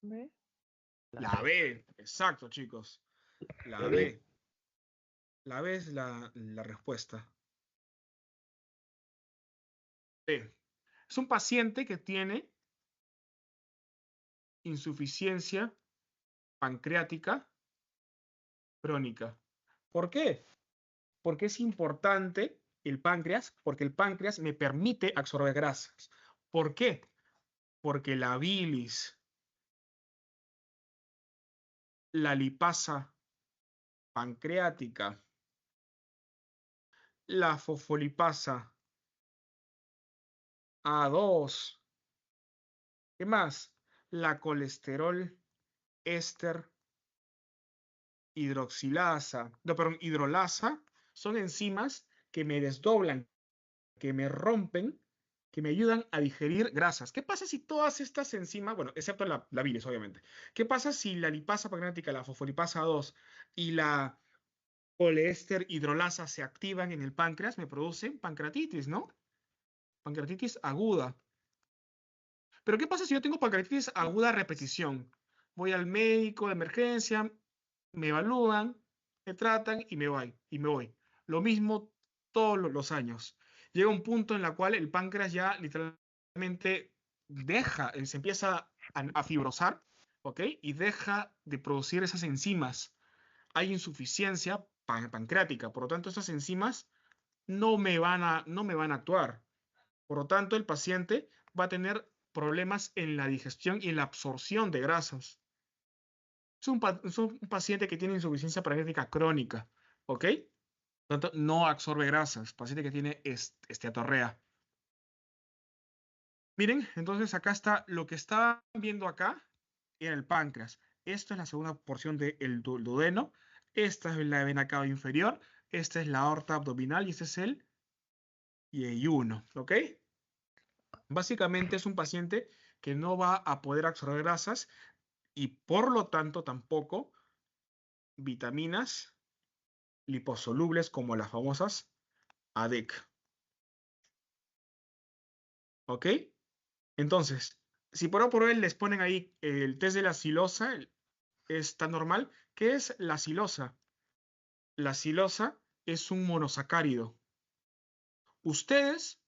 ¿Ve? La B, exacto, chicos. La B. La B es la respuesta. B. Es un paciente que tiene insuficiencia pancreática crónica. ¿Por qué? Porque es importante el páncreas, porque el páncreas me permite absorber grasas. ¿Por qué? Porque la bilis, la lipasa pancreática, la fosfolipasa A2, ¿qué más? La colesterol éster hidroxilasa, no, perdón, hidrolasa, son enzimas que me desdoblan, que me rompen, que me ayudan a digerir grasas. ¿Qué pasa si todas estas enzimas, bueno, excepto la bilis, obviamente, qué pasa si la lipasa pancreática, la fosfolipasa 2 y la poliéster hidrolasa se activan en el páncreas? Me producen pancreatitis, ¿no? Pancreatitis aguda. Pero ¿qué pasa si yo tengo pancreatitis aguda a repetición? Voy al médico de emergencia, me evalúan, me tratan y me voy. Lo mismo todos los años. Llega un punto en el cual el páncreas ya literalmente se empieza a fibrosar, ¿ok? Y deja de producir esas enzimas. Hay insuficiencia pancreática, por lo tanto, esas enzimas no me van a actuar. Por lo tanto, el paciente va a tener problemas en la digestión y en la absorción de grasas. Es un paciente que tiene insuficiencia pancreática crónica, ¿ok? Por lo tanto, no absorbe grasas. Paciente que tiene esteatorrea. Miren, entonces acá está lo que estaban viendo acá en el páncreas. Esto es la segunda porción del duodeno. Esta es la vena cava inferior. Esta es la aorta abdominal y este es el yeyuno, ¿ok? Básicamente es un paciente que no va a poder absorber grasas y por lo tanto tampoco vitaminas liposolubles como las famosas ADEC. ¿Ok? Entonces, si por A por B les ponen ahí el test de la silosa, está normal. ¿Qué es la silosa? La silosa es un monosacárido. Ustedes,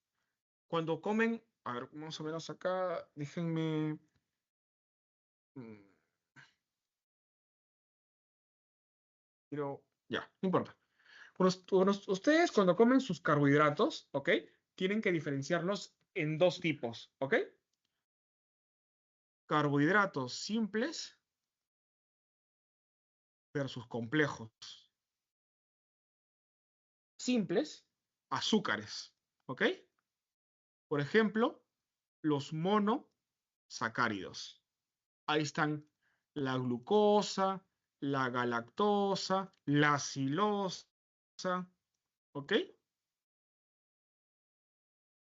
cuando comen, a ver, más o menos acá, déjenme. Pero ya, no importa. Ustedes cuando comen sus carbohidratos, ¿ok? Tienen que diferenciarlos en dos tipos, ¿ok? Carbohidratos simples versus complejos. Simples, azúcares, ¿ok? Por ejemplo, los monosacáridos. Ahí están la glucosa, la galactosa, la silosa, ¿ok?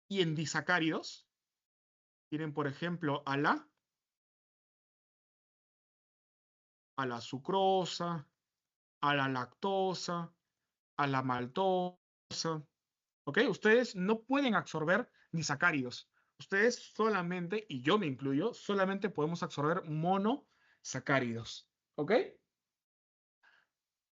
Y en disacáridos tienen, por ejemplo, a la sucrosa, a la lactosa, a la maltosa, ¿ok? Ustedes no pueden absorber disacáridos. Ustedes solamente, y yo me incluyo, solamente podemos absorber monosacáridos, ¿ok?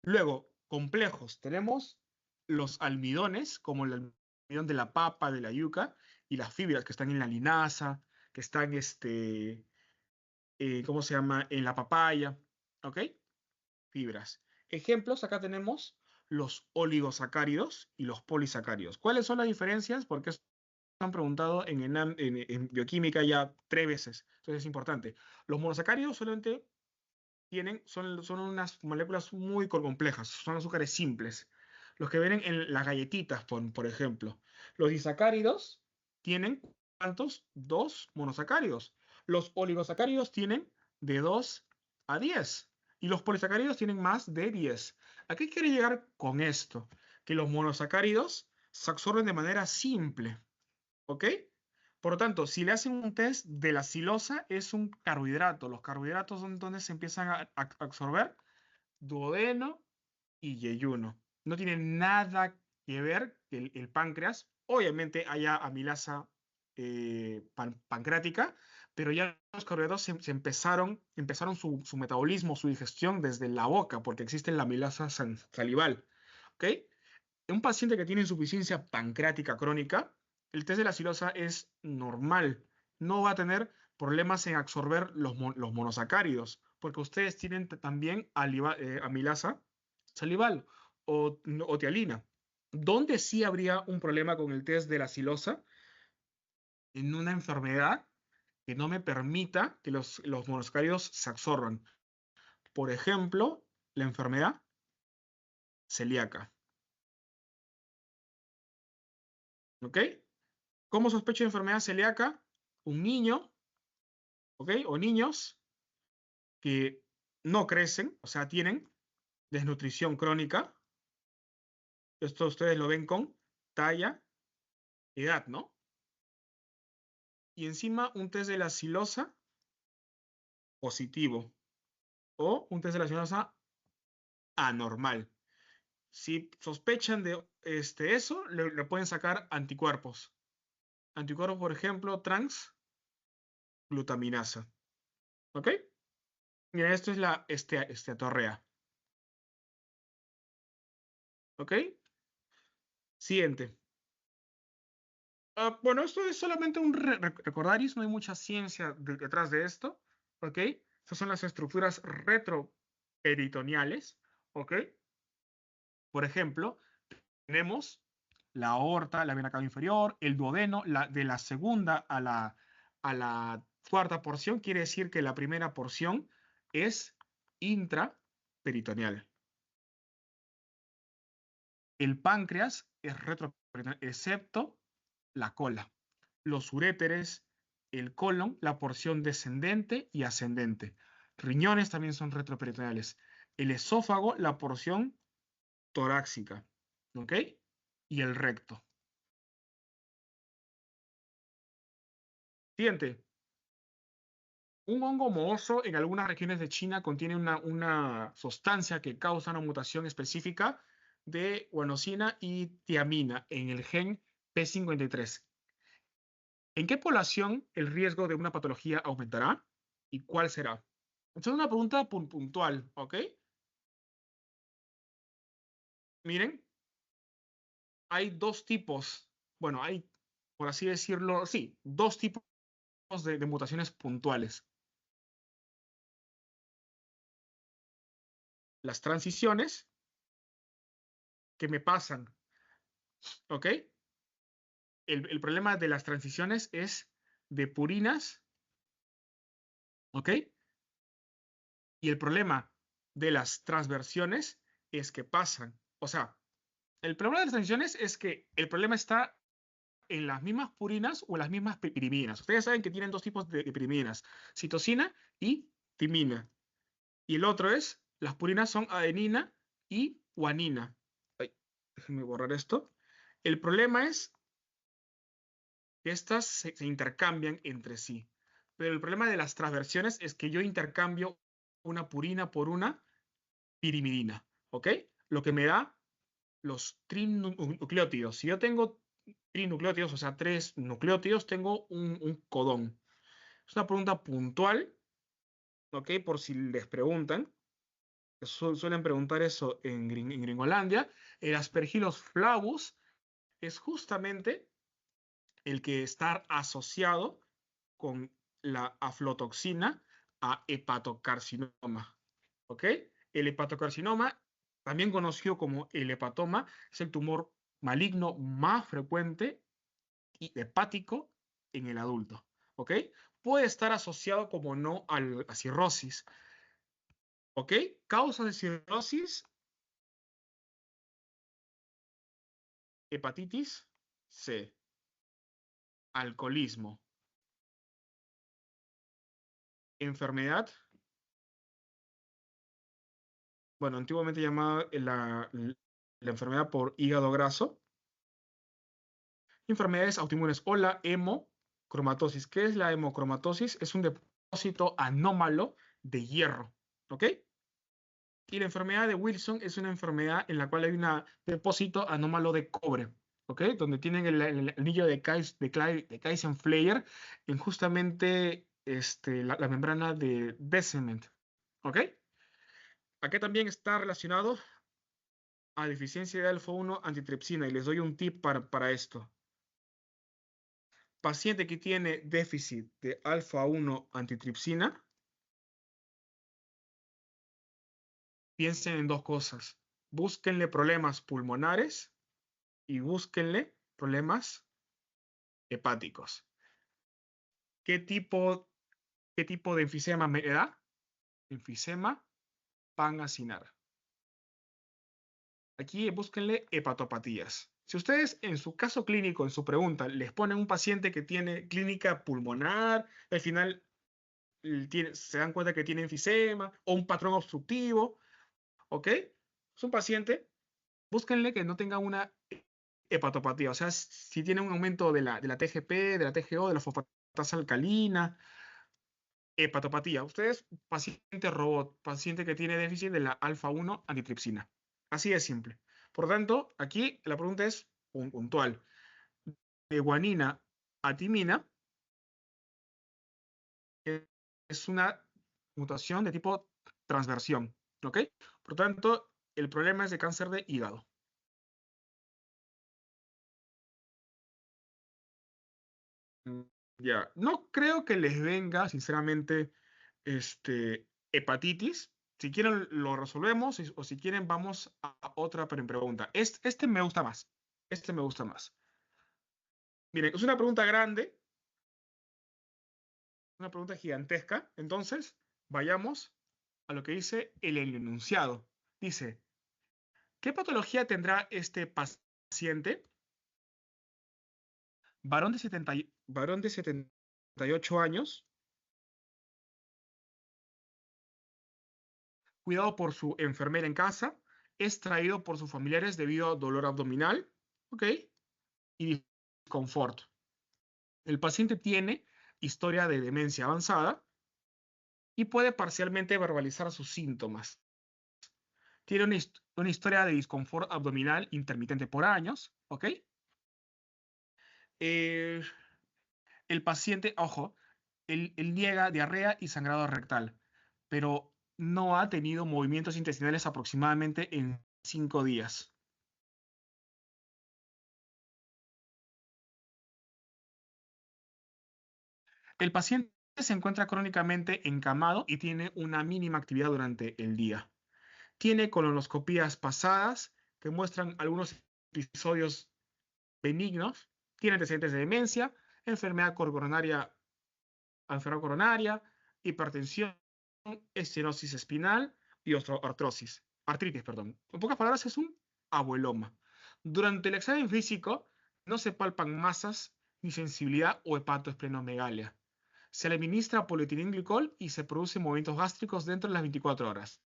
Luego, complejos. Tenemos los almidones, como el almidón de la papa, de la yuca, y las fibras que están en la linaza, que están, ¿cómo se llama? En la papaya, ¿ok? Fibras. Ejemplos, acá tenemos los oligosacáridos y los polisacáridos. ¿Cuáles son las diferencias? Porque esto han preguntado en bioquímica ya 3 veces. Entonces es importante. Los monosacáridos solamente son unas moléculas muy complejas, son azúcares simples. Los que vienen en las galletitas, por ejemplo. Los disacáridos tienen, ¿cuántos? 2 monosacáridos. Los oligosacáridos tienen de 2 a 10. Y los polisacáridos tienen más de 10. ¿A qué quiere llegar con esto? Que los monosacáridos se absorben de manera simple. ¿Ok? Por lo tanto, si le hacen un test de la silosa, es un carbohidrato. Los carbohidratos son donde se empiezan a absorber duodeno y yeyuno. No tiene nada que ver que el páncreas. Obviamente haya amilasa pancreática, pero ya los carbohidratos empezaron su metabolismo, su digestión desde la boca, porque existe la amilasa salival. ¿Ok? Un paciente que tiene insuficiencia pancreática crónica, el test de la silosa es normal. No va a tener problemas en absorber los monosacáridos, porque ustedes tienen también amilasa salival o tialina. ¿Dónde sí habría un problema con el test de la silosa? En una enfermedad que no me permita que los monosacáridos se absorban. Por ejemplo, la enfermedad celíaca. ¿Ok? ¿Cómo sospecho de enfermedad celíaca? Un niño, ¿ok? O niños que no crecen, o sea, tienen desnutrición crónica. Esto ustedes lo ven con talla, edad, ¿no? Y encima un test de la silosa positivo o un test de la silosa anormal. Si sospechan de eso, le pueden sacar anticuerpos. Anticuerpos, por ejemplo, transglutaminasa. ¿Ok? Mira, esto es la esteatorrea. ¿Ok? Siguiente. Bueno, esto es solamente un recordaris, no hay mucha ciencia detrás de esto. ¿Ok? Estas son las estructuras retroperitoneales. ¿Ok? Por ejemplo, tenemos la aorta, la vena cava inferior, el duodeno, de la segunda a la cuarta porción, quiere decir que la primera porción es intraperitoneal. El páncreas es retroperitoneal, excepto la cola. Los uréteres, el colon, la porción descendente y ascendente. Riñones también son retroperitoneales. El esófago, la porción torácica. ¿Ok? Y el recto. Siguiente. Un hongo mohoso en algunas regiones de China contiene una sustancia que causa una mutación específica de guanosina y tiamina en el gen P53. ¿En qué población el riesgo de una patología aumentará? ¿Y cuál será? Esta es una pregunta puntual, ¿ok? Miren, hay dos tipos, bueno, hay, por así decirlo, sí, dos tipos de mutaciones puntuales. Las transiciones que me pasan, ¿ok? El problema de las transiciones es de purinas, ¿ok? Y el problema de las transversiones es que pasan. O sea, el problema de las transiciones es que el problema está en las mismas purinas o en las mismas piriminas. Ustedes saben que tienen dos tipos de piriminas, citosina y timina. Y el otro es, las purinas son adenina y guanina. Ay, déjenme borrar esto. El problema es que estas se intercambian entre sí. Pero el problema de las transversiones es que yo intercambio una purina por una pirimidina, ¿ok? Lo que me da los trinucleótidos. Si yo tengo trinucleótidos, o sea, 3 nucleótidos, tengo un codón. Es una pregunta puntual, ¿ok? Por si les preguntan. Suelen preguntar eso en Gringolandia. El Aspergillus flavus es justamente el que está asociado con la aflotoxina a hepatocarcinoma. ¿Ok? El hepatocarcinoma, también conocido como el hepatoma, es el tumor maligno más frecuente y hepático en el adulto. ¿Ok? Puede estar asociado como no a la cirrosis. ¿Ok? Causas de cirrosis: hepatitis C, alcoholismo, enfermedad, bueno, antiguamente llamada la enfermedad por hígado graso, enfermedades autoinmunes o la hemocromatosis. ¿Qué es la hemocromatosis? Es un depósito anómalo de hierro, ¿ok? Y la enfermedad de Wilson es una enfermedad en la cual hay un depósito anómalo de cobre, ¿ok? Donde tienen el anillo de Kaysen-Fleyer en justamente la membrana de Besement, ¿ok? Acá también está relacionado a deficiencia de alfa-1 antitripsina y les doy un tip para esto. Paciente que tiene déficit de alfa-1 antitripsina, piensen en dos cosas. Búsquenle problemas pulmonares y búsquenle problemas hepáticos. ¿Qué tipo de enfisema me da? Enfisema panacinar. Aquí búsquenle hepatopatías. Si ustedes en su caso clínico, en su pregunta, les ponen un paciente que tiene clínica pulmonar, al final se dan cuenta que tiene enfisema o un patrón obstructivo, ¿ok? Es un paciente, búsquenle que no tenga una hepatopatía, o sea, si tiene un aumento de la TGP, de la TGO, de la fosfatasa alcalina, hepatopatía. Ustedes, paciente robot, paciente que tiene déficit de la alfa-1 antitripsina. Así de simple. Por tanto, aquí la pregunta es puntual. De guanina a timina es una mutación de tipo transversión, ¿ok? Por tanto, el problema es de cáncer de hígado. Ya, no creo que les venga, sinceramente, hepatitis. Si quieren, lo resolvemos, o si quieren, vamos a otra pregunta. Este me gusta más. Este me gusta más. Miren, es una pregunta grande, una pregunta gigantesca. Entonces, vayamos a lo que dice el enunciado. Dice, ¿qué patología tendrá este paciente? Varón de 78 años, cuidado por su enfermera en casa, es traído por sus familiares debido a dolor abdominal, ¿ok? Y disconfort. El paciente tiene historia de demencia avanzada y puede parcialmente verbalizar sus síntomas. Tiene una historia de disconfort abdominal intermitente por años, ¿ok? Eh, el paciente, ojo, él niega diarrea y sangrado rectal. pero no ha tenido movimientos intestinales aproximadamente en 5 días. El paciente se encuentra crónicamente encamado y tiene una mínima actividad durante el día. Tiene colonoscopías pasadas que muestran algunos episodios benignos. Tiene antecedentes de demencia, enfermedad coronaria, hipertensión, estenosis espinal y artritis. En pocas palabras, es un abueloma. Durante el examen físico no se palpan masas, ni sensibilidad o hepatoesplenomegalia. Se le administra polietilenglicol y se producen movimientos gástricos dentro de las 24 horas.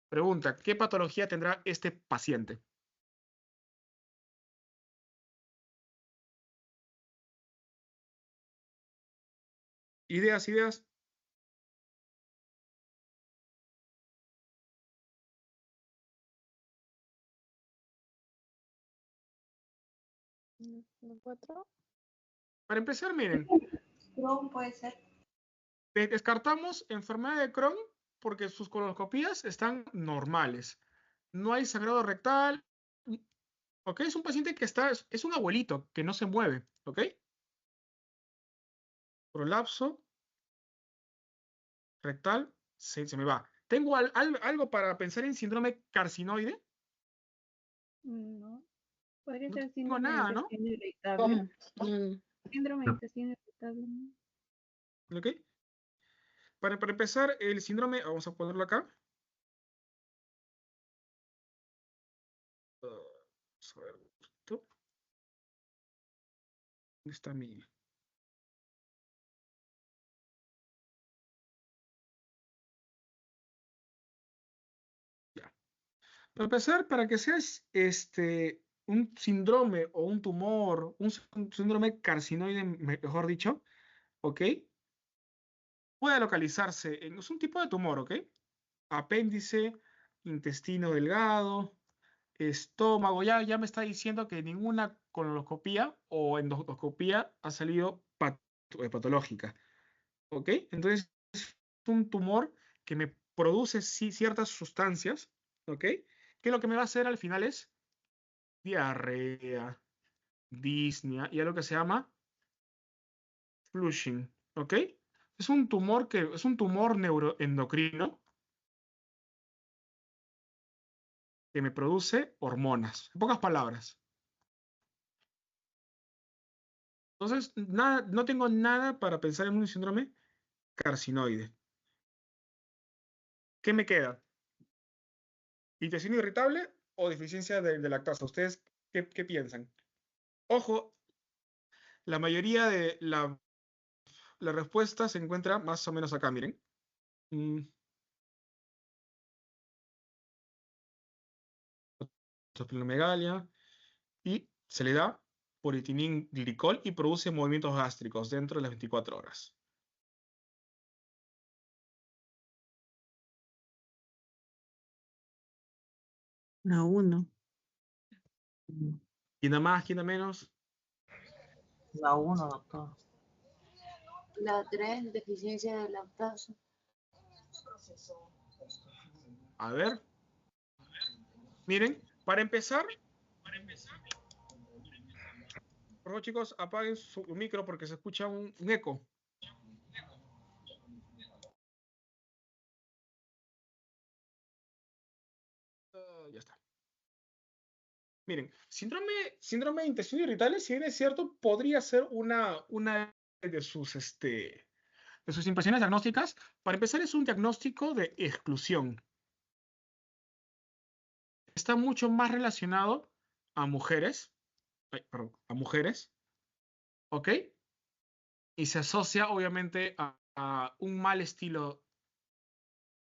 Pregunta, ¿qué patología tendrá este paciente? Ideas. ¿Los cuatro? Para empezar, miren, Crohn puede ser. descartamos enfermedad de Crohn porque sus colonoscopías están normales. No hay sangrado rectal. ¿Ok? Es un paciente que es un abuelito que no se mueve. ¿Ok? Prolapso rectal, se me va. ¿Tengo algo para pensar en síndrome carcinoide? No. Podría No ser tengo síndrome de nada, ¿no? intestino irritable. ¿Cómo? Síndrome de intestino irritable. ¿No? ¿Ok? Para empezar, el síndrome, vamos a ponerlo acá. Vamos a ver. ¿Dónde está mi...? Ya. Para empezar, para que seas un síndrome o un tumor, un síndrome carcinoide, mejor dicho, ¿ok? Puede localizarse es un tipo de tumor, ¿ok? Apéndice, intestino delgado, estómago. Ya me está diciendo que ninguna colonoscopía o endoscopía ha salido patológica, ¿ok? Entonces es un tumor que me produce ciertas sustancias, ¿ok? Que lo que me va a hacer al final es diarrea, disnea y algo que se llama flushing, ¿ok? Es un tumor neuroendocrino que me produce hormonas. En pocas palabras. Entonces, nada, no tengo nada para pensar en un síndrome carcinoide. ¿Qué me queda? ¿Intestino irritable o deficiencia de lactasa? ¿Ustedes qué piensan? Ojo, la mayoría de la respuesta se encuentra más o menos acá, miren. Esplenomegalia, y se le da glicol y produce movimientos gástricos dentro de las 24 horas. La 1. ¿Quién da más? ¿Quién da menos? La 1, doctor. La 3, deficiencia de lactasa. A ver. Miren, para empezar, por favor, chicos, apaguen su micro porque se escucha un eco. Ya está. Miren, síndrome de intestino irritable, si bien es cierto, podría ser una de sus impresiones diagnósticas. Para empezar, es un diagnóstico de exclusión. Está mucho más relacionado a mujeres, ¿ok? Y se asocia, obviamente, a un mal estilo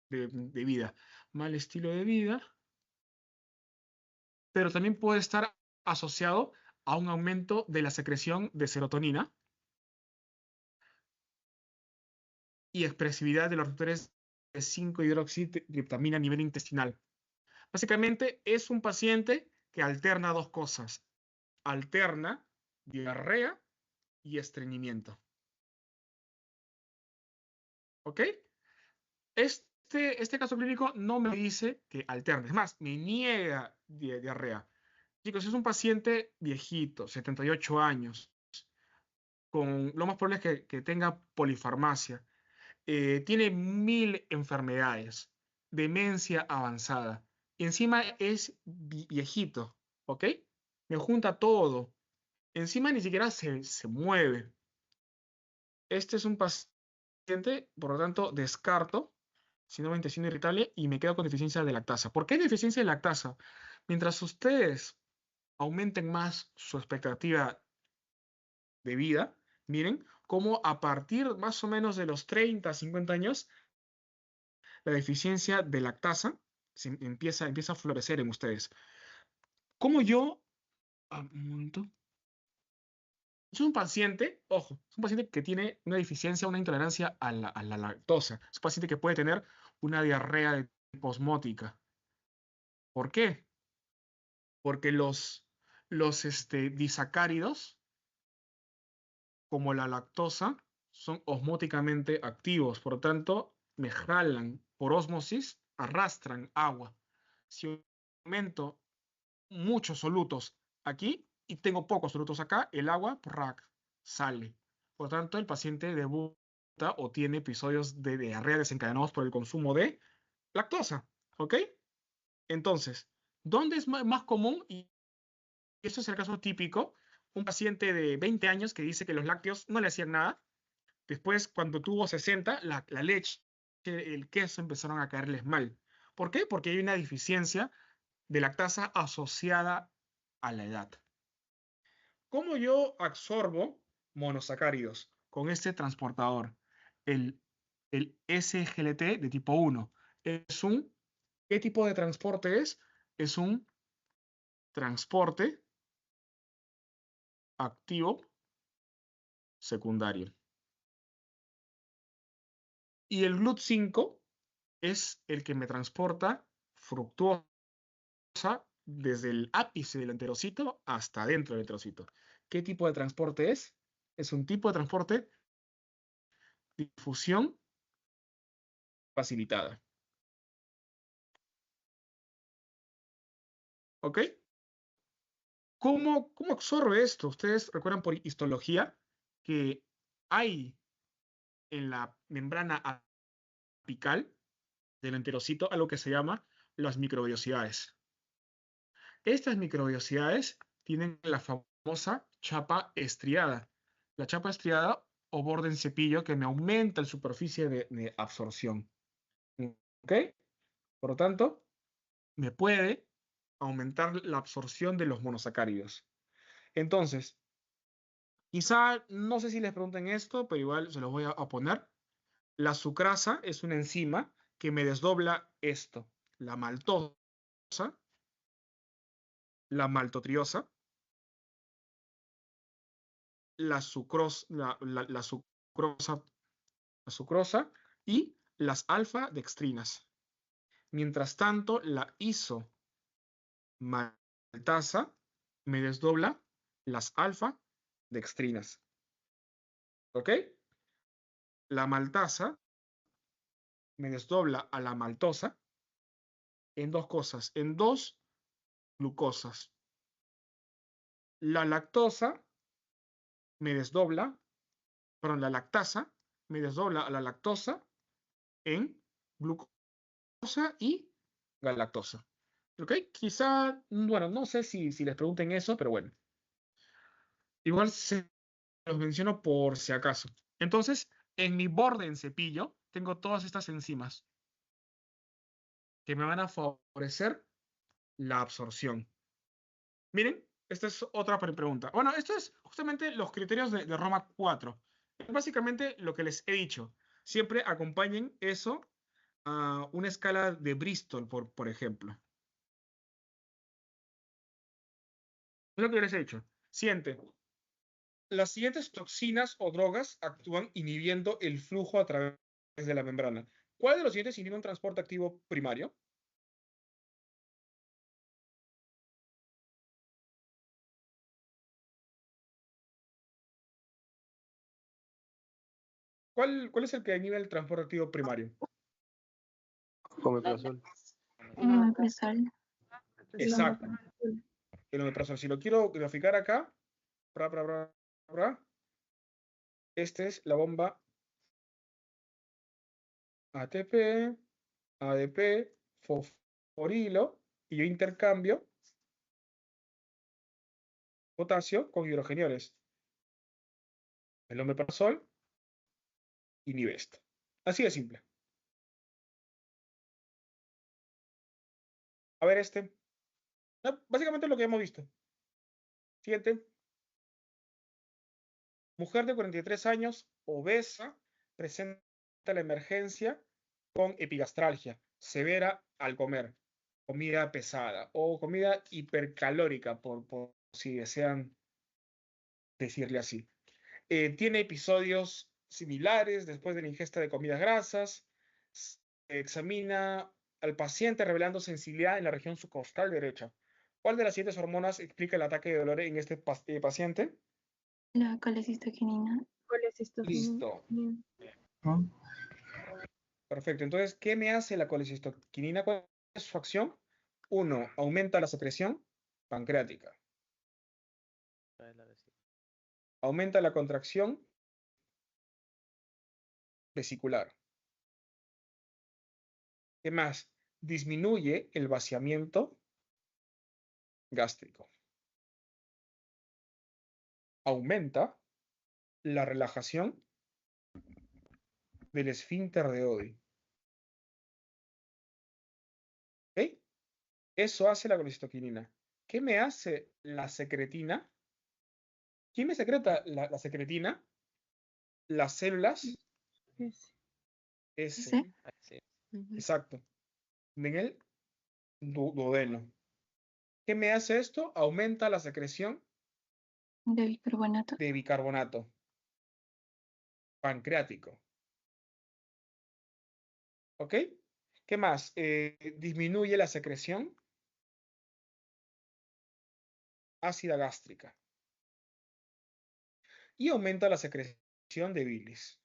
de vida. Mal estilo de vida, pero también puede estar asociado a un aumento de la secreción de serotonina y expresividad de los receptores de 5-hidroxitriptamina a nivel intestinal. Básicamente es un paciente que alterna dos cosas. Alterna diarrea y estreñimiento. ¿Ok? Este caso clínico no me dice que alterne. Es más, me niega diarrea. Chicos, es un paciente viejito, 78 años, con lo más probable es que tenga polifarmacia. Tiene 1000 enfermedades, demencia avanzada. Y encima es viejito, ¿ok? Me junta todo. Encima ni siquiera se mueve. Este es un paciente, por lo tanto, descarto síndrome de intestino irritable y me quedo con deficiencia de lactasa. ¿Por qué deficiencia de lactasa? Mientras ustedes aumenten más su expectativa de vida, miren cómo a partir más o menos de los 30, 50 años, la deficiencia de lactasa empieza a florecer en ustedes. Como yo, un momento. Es un paciente, ojo, es un paciente que tiene una deficiencia, una intolerancia a la lactosa. Es un paciente que puede tener una diarrea de tipo osmótica. ¿Por qué? Porque los disacáridos, como la lactosa, son osmóticamente activos. Por lo tanto, me jalan por ósmosis, arrastran agua. Si aumento muchos solutos aquí y tengo pocos solutos acá, el agua sale. Por lo tanto, el paciente debuta o tiene episodios de diarrea desencadenados por el consumo de lactosa. ¿Ok? Entonces, ¿dónde es más común? Y esto es el caso típico. Un paciente de 20 años que dice que los lácteos no le hacían nada. Después, cuando tuvo 60, la leche, el queso empezaron a caerles mal. ¿Por qué? Porque hay una deficiencia de lactasa asociada a la edad. ¿Cómo yo absorbo monosacáridos? Con este transportador, el, el SGLT de tipo 1. ¿Qué tipo de transporte es? Es un transporte activo secundario. Y el GLUT5 es el que me transporta fructuosa desde el ápice del enterocito hasta dentro del enterocito. ¿Qué tipo de transporte es? Es un tipo de transporte de difusión facilitada. ¿Ok? ¿Cómo absorbe esto? Ustedes recuerdan por histología que hay en la membrana apical del enterocito algo que se llama las microvellosidades. Estas microvellosidades tienen la famosa chapa estriada. La chapa estriada o borde en cepillo que me aumenta la superficie de absorción. ¿Ok? Por lo tanto, me puede aumentar la absorción de los monosacáridos. Entonces, quizá, no sé si les pregunten esto, pero igual se los voy a poner. La sucrasa es una enzima que me desdobla esto. La maltosa, la maltotriosa, la sucrosa y las alfa-dextrinas. Mientras tanto, la isomaltasa me desdobla las alfa-dextrinas. ¿Ok? La maltasa me desdobla a la maltosa en dos cosas, en dos glucosas. La lactasa me desdobla, perdón, la lactasa me desdobla a la lactosa en glucosa y galactosa. ¿Ok? Quizá, bueno, no sé si les pregunten eso, pero bueno. Igual se los menciono por si acaso. Entonces, en mi borde en cepillo, tengo todas estas enzimas que me van a favorecer la absorción. Miren, esta es otra pregunta. Bueno, esto es justamente los criterios de Roma 4. Básicamente lo que les he dicho. Siempre acompañen eso a una escala de Bristol, por ejemplo. Es lo que les he dicho. Siguiente. Las siguientes toxinas o drogas actúan inhibiendo el flujo a través de la membrana. ¿Cuál de los siguientes inhibe un transporte activo primario? ¿Cuál es el que inhibe el transporte activo primario? Omeprazol. El omeprazol. Exacto. El omeprazol. Si lo quiero graficar acá, esta es la bomba ATP, ADP, fosforilo, y yo intercambio potasio con hidrogenioles. El omeprazol inhibe esto. Así de simple. A ver este. Básicamente lo que hemos visto. Siguiente. Mujer de 43 años, obesa, presenta la emergencia con epigastralgia severa al comer. Comida pesada o comida hipercalórica, por si desean decirle así. Tiene episodios similares después de la ingesta de comidas grasas. Se examina al paciente revelando sensibilidad en la región subcostal derecha. ¿Cuál de las siguientes hormonas explica el ataque de dolor en este paciente? La colecistoquinina. Listo. ¿no? Perfecto. Entonces, ¿qué me hace la colecistoquinina? ¿Cuál es su acción? 1. Aumenta la secreción pancreática. Aumenta la contracción vesicular. ¿Qué más? Disminuye el vaciamiento gástrico. Aumenta la relajación del esfínter de Oddi. ¿Ok? Eso hace la colecistoquinina. ¿Qué me hace la secretina? ¿Quién me secreta la secretina? Las células S. ¿Sí? Sí. Exacto. En el duodeno. ¿Qué me hace esto? Aumenta la secreción De bicarbonato. de bicarbonato pancreático. ¿Ok? ¿Qué más? Disminuye la secreción ácida gástrica y aumenta la secreción de bilis.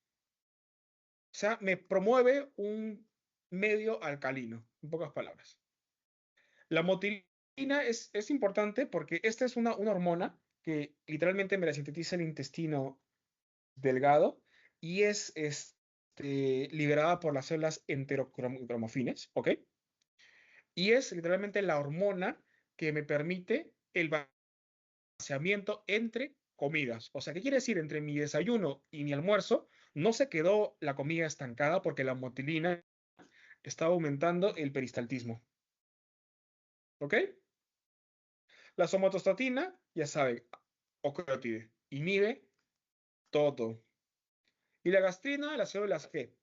O sea, me promueve un medio alcalino, en pocas palabras. La motilina es importante porque esta es una hormona que literalmente me la sintetiza el intestino delgado y es liberada por las células enterocromofines, ¿ok? Y es literalmente la hormona que me permite el balanceamiento entre comidas. O sea, ¿qué quiere decir? Entre mi desayuno y mi almuerzo no se quedó la comida estancada porque la motilina estaba aumentando el peristaltismo. ¿Ok? La somatostatina, ya saben, ocreotide, inhibe todo. Y la gastrina, las células G.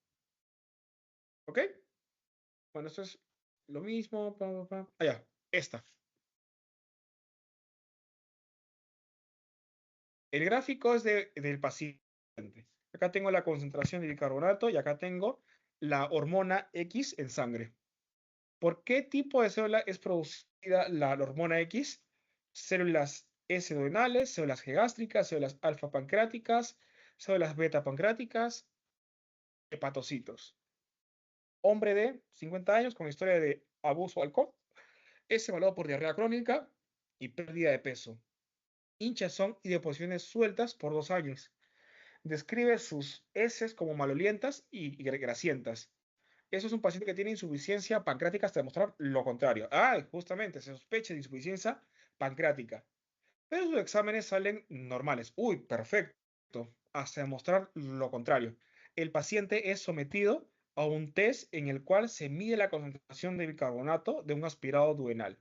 ¿Ok? Bueno, esto es lo mismo. Allá, esta. El gráfico es del paciente. Acá tengo la concentración de bicarbonato y acá tengo la hormona X en sangre. ¿Por qué tipo de célula es producida la hormona X? Células S duodenales, células G gástricas, células alfa pancreáticas, células beta pancreáticas, hepatocitos. Hombre de 50 años con historia de abuso de alcohol, es evaluado por diarrea crónica y pérdida de peso. Hinchazón y deposiciones sueltas por 2 años. Describe sus heces como malolientas y grasientas. Eso es un paciente que tiene insuficiencia pancreática hasta demostrar lo contrario. Ah, justamente, se sospecha de insuficiencia pancreática. Pero sus exámenes salen normales. Uy, perfecto. Hasta demostrar lo contrario. El paciente es sometido a un test en el cual se mide la concentración de bicarbonato de un aspirado duodenal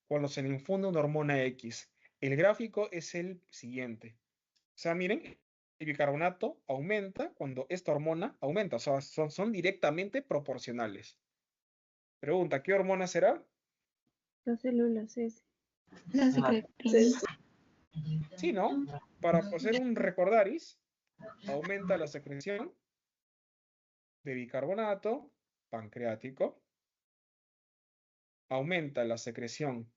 cuando se le infunde una hormona X. El gráfico es el siguiente. O sea, miren, el bicarbonato aumenta cuando esta hormona aumenta. O sea, son directamente proporcionales. Pregunta, ¿qué hormona será? Las células S. La secretina. Sí, ¿no? Para hacer un recordaris, aumenta la secreción de bicarbonato pancreático, aumenta la secreción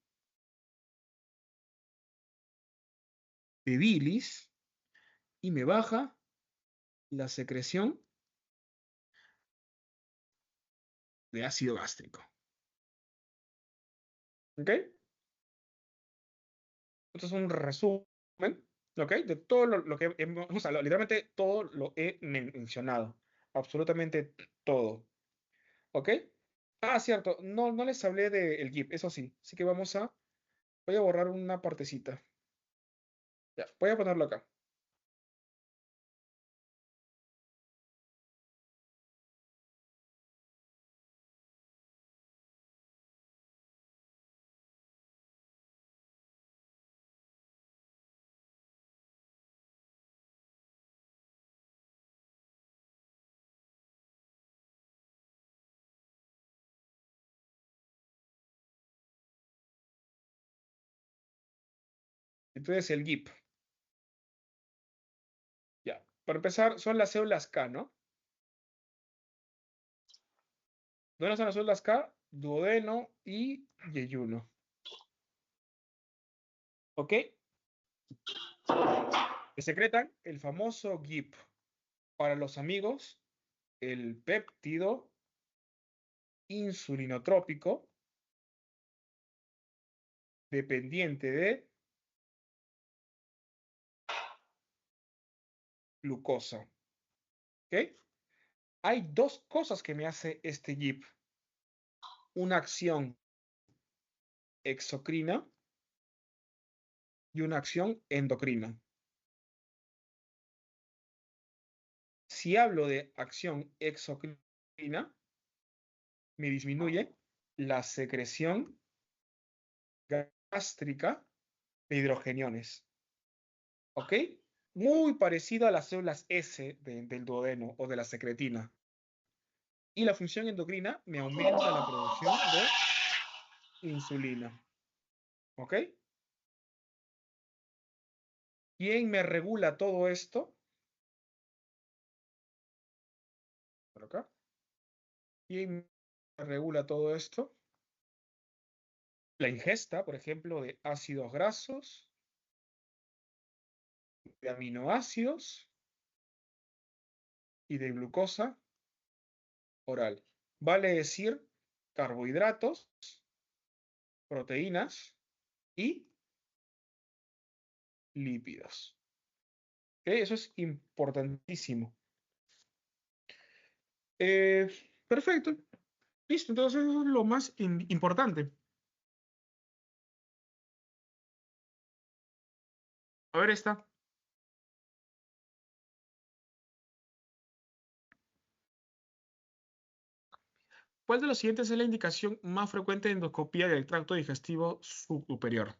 de bilis y me baja la secreción de ácido gástrico. ¿Ok? Esto es un resumen, ¿ok? De todo lo que hemos hablado. Literalmente todo lo he mencionado. Absolutamente todo. ¿Ok? Ah, cierto. No les hablé del GIF, eso sí. Así que voy a borrar una partecita. Ya, voy a ponerlo acá. Entonces el GIP. Ya. Para empezar, son las células K, ¿no? ¿Dónde son las células K? Duodeno y yeyuno. ¿Ok? Que secretan el famoso GIP. Para los amigos, el péptido insulinotrópico dependiente de glucosa. ¿Ok? Hay dos cosas que me hace este GIP. Una acción exocrina y una acción endocrina. Si hablo de acción exocrina, me disminuye la secreción gástrica de hidrogeniones. ¿Ok? Muy parecido a las células S del duodeno o de la secretina. Y la función endocrina me aumenta la producción de insulina. ¿Ok? ¿Quién me regula todo esto? Por acá. ¿Quién me regula todo esto? La ingesta, por ejemplo, de ácidos grasos, de aminoácidos y de glucosa oral. Vale decir carbohidratos, proteínas y lípidos. ¿Ok? Eso es importantísimo. Perfecto. Listo, entonces eso es lo más importante. A ver esta. ¿Cuál de los siguientes es la indicación más frecuente de endoscopía del tracto digestivo superior?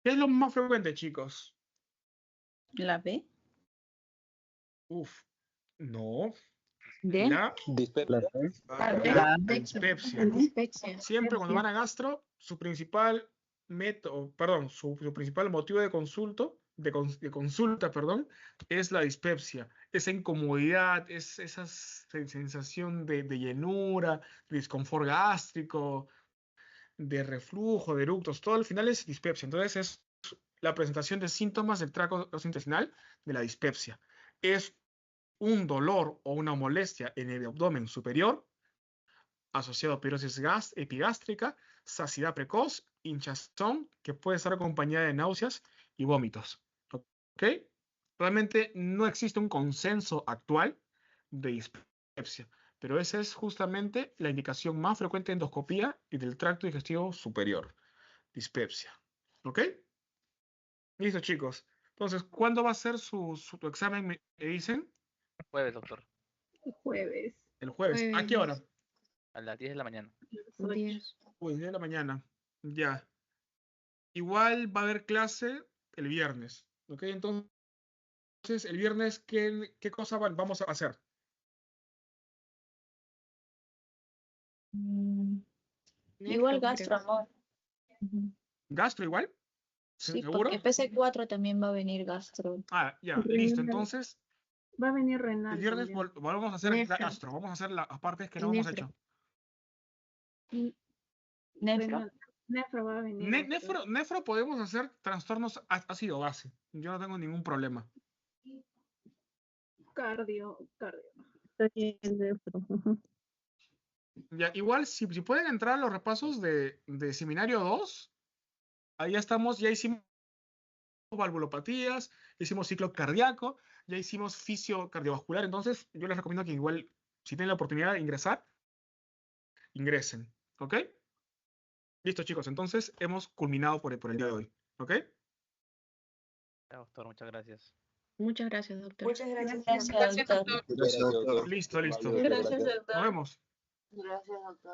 ¿Qué es lo más frecuente, chicos? ¿La B? Uf, no. ¿D? La dispepsia. Dispepsia. Siempre cuando van a gastro, su principal método, perdón, su principal motivo de consulta, perdón, es la dispepsia. Esa incomodidad, es esa sensación de llenura, de disconfort gástrico, de reflujo, de eructos, todo al final es dispepsia. Entonces es la presentación de síntomas del tracto gastrointestinal de la dispepsia. Es un dolor o una molestia en el abdomen superior asociado a pirosis epigástrica, saciedad precoz, hinchazón, que puede estar acompañada de náuseas y vómitos. ¿Ok? Realmente no existe un consenso actual de dispepsia, pero esa es justamente la indicación más frecuente de endoscopía y del tracto digestivo superior. Dispepsia. ¿Ok? Listo, chicos. Entonces, ¿cuándo va a ser su examen, me dicen? Jueves, doctor. Jueves. El jueves. ¿A qué hora? A las 10 de la mañana. Ocho. 10. Pues 10 de la mañana. Ya. Igual va a haber clase el viernes. ¿Ok? Entonces, el viernes, ¿qué cosa vamos a hacer? Igual gastro, amor. ¿Gastro igual? Sí, ¿Seguro? porque PC4 también va a venir gastro. Ah, ya, Renal. listo. Entonces, Va a venir el renal viernes también. volvemos a hacer Nefro. gastro. Vamos a hacer las partes que no Y hemos nefro. hecho. Nefro. Renal. Nefro va a venir. doctor. Nefro podemos hacer trastornos ácido base. Yo no tengo ningún problema. Cardio. Está bien, nefro. Ujú. Ya, igual, si pueden entrar a los repasos de seminario 2, ahí ya estamos, ya hicimos valvulopatías, hicimos ciclo cardíaco, ya hicimos fisio cardiovascular. Entonces, yo les recomiendo que igual, si tienen la oportunidad de ingresar, ingresen. ¿Ok? Listo, chicos. Entonces, hemos culminado por el día de hoy. ¿Ok? Ya, doctor, muchas gracias. Muchas gracias, doctor. Muchas gracias. Gracias, doctor. Gracias, doctor. Listo. Gracias, doctor. Nos vemos. Gracias, doctor.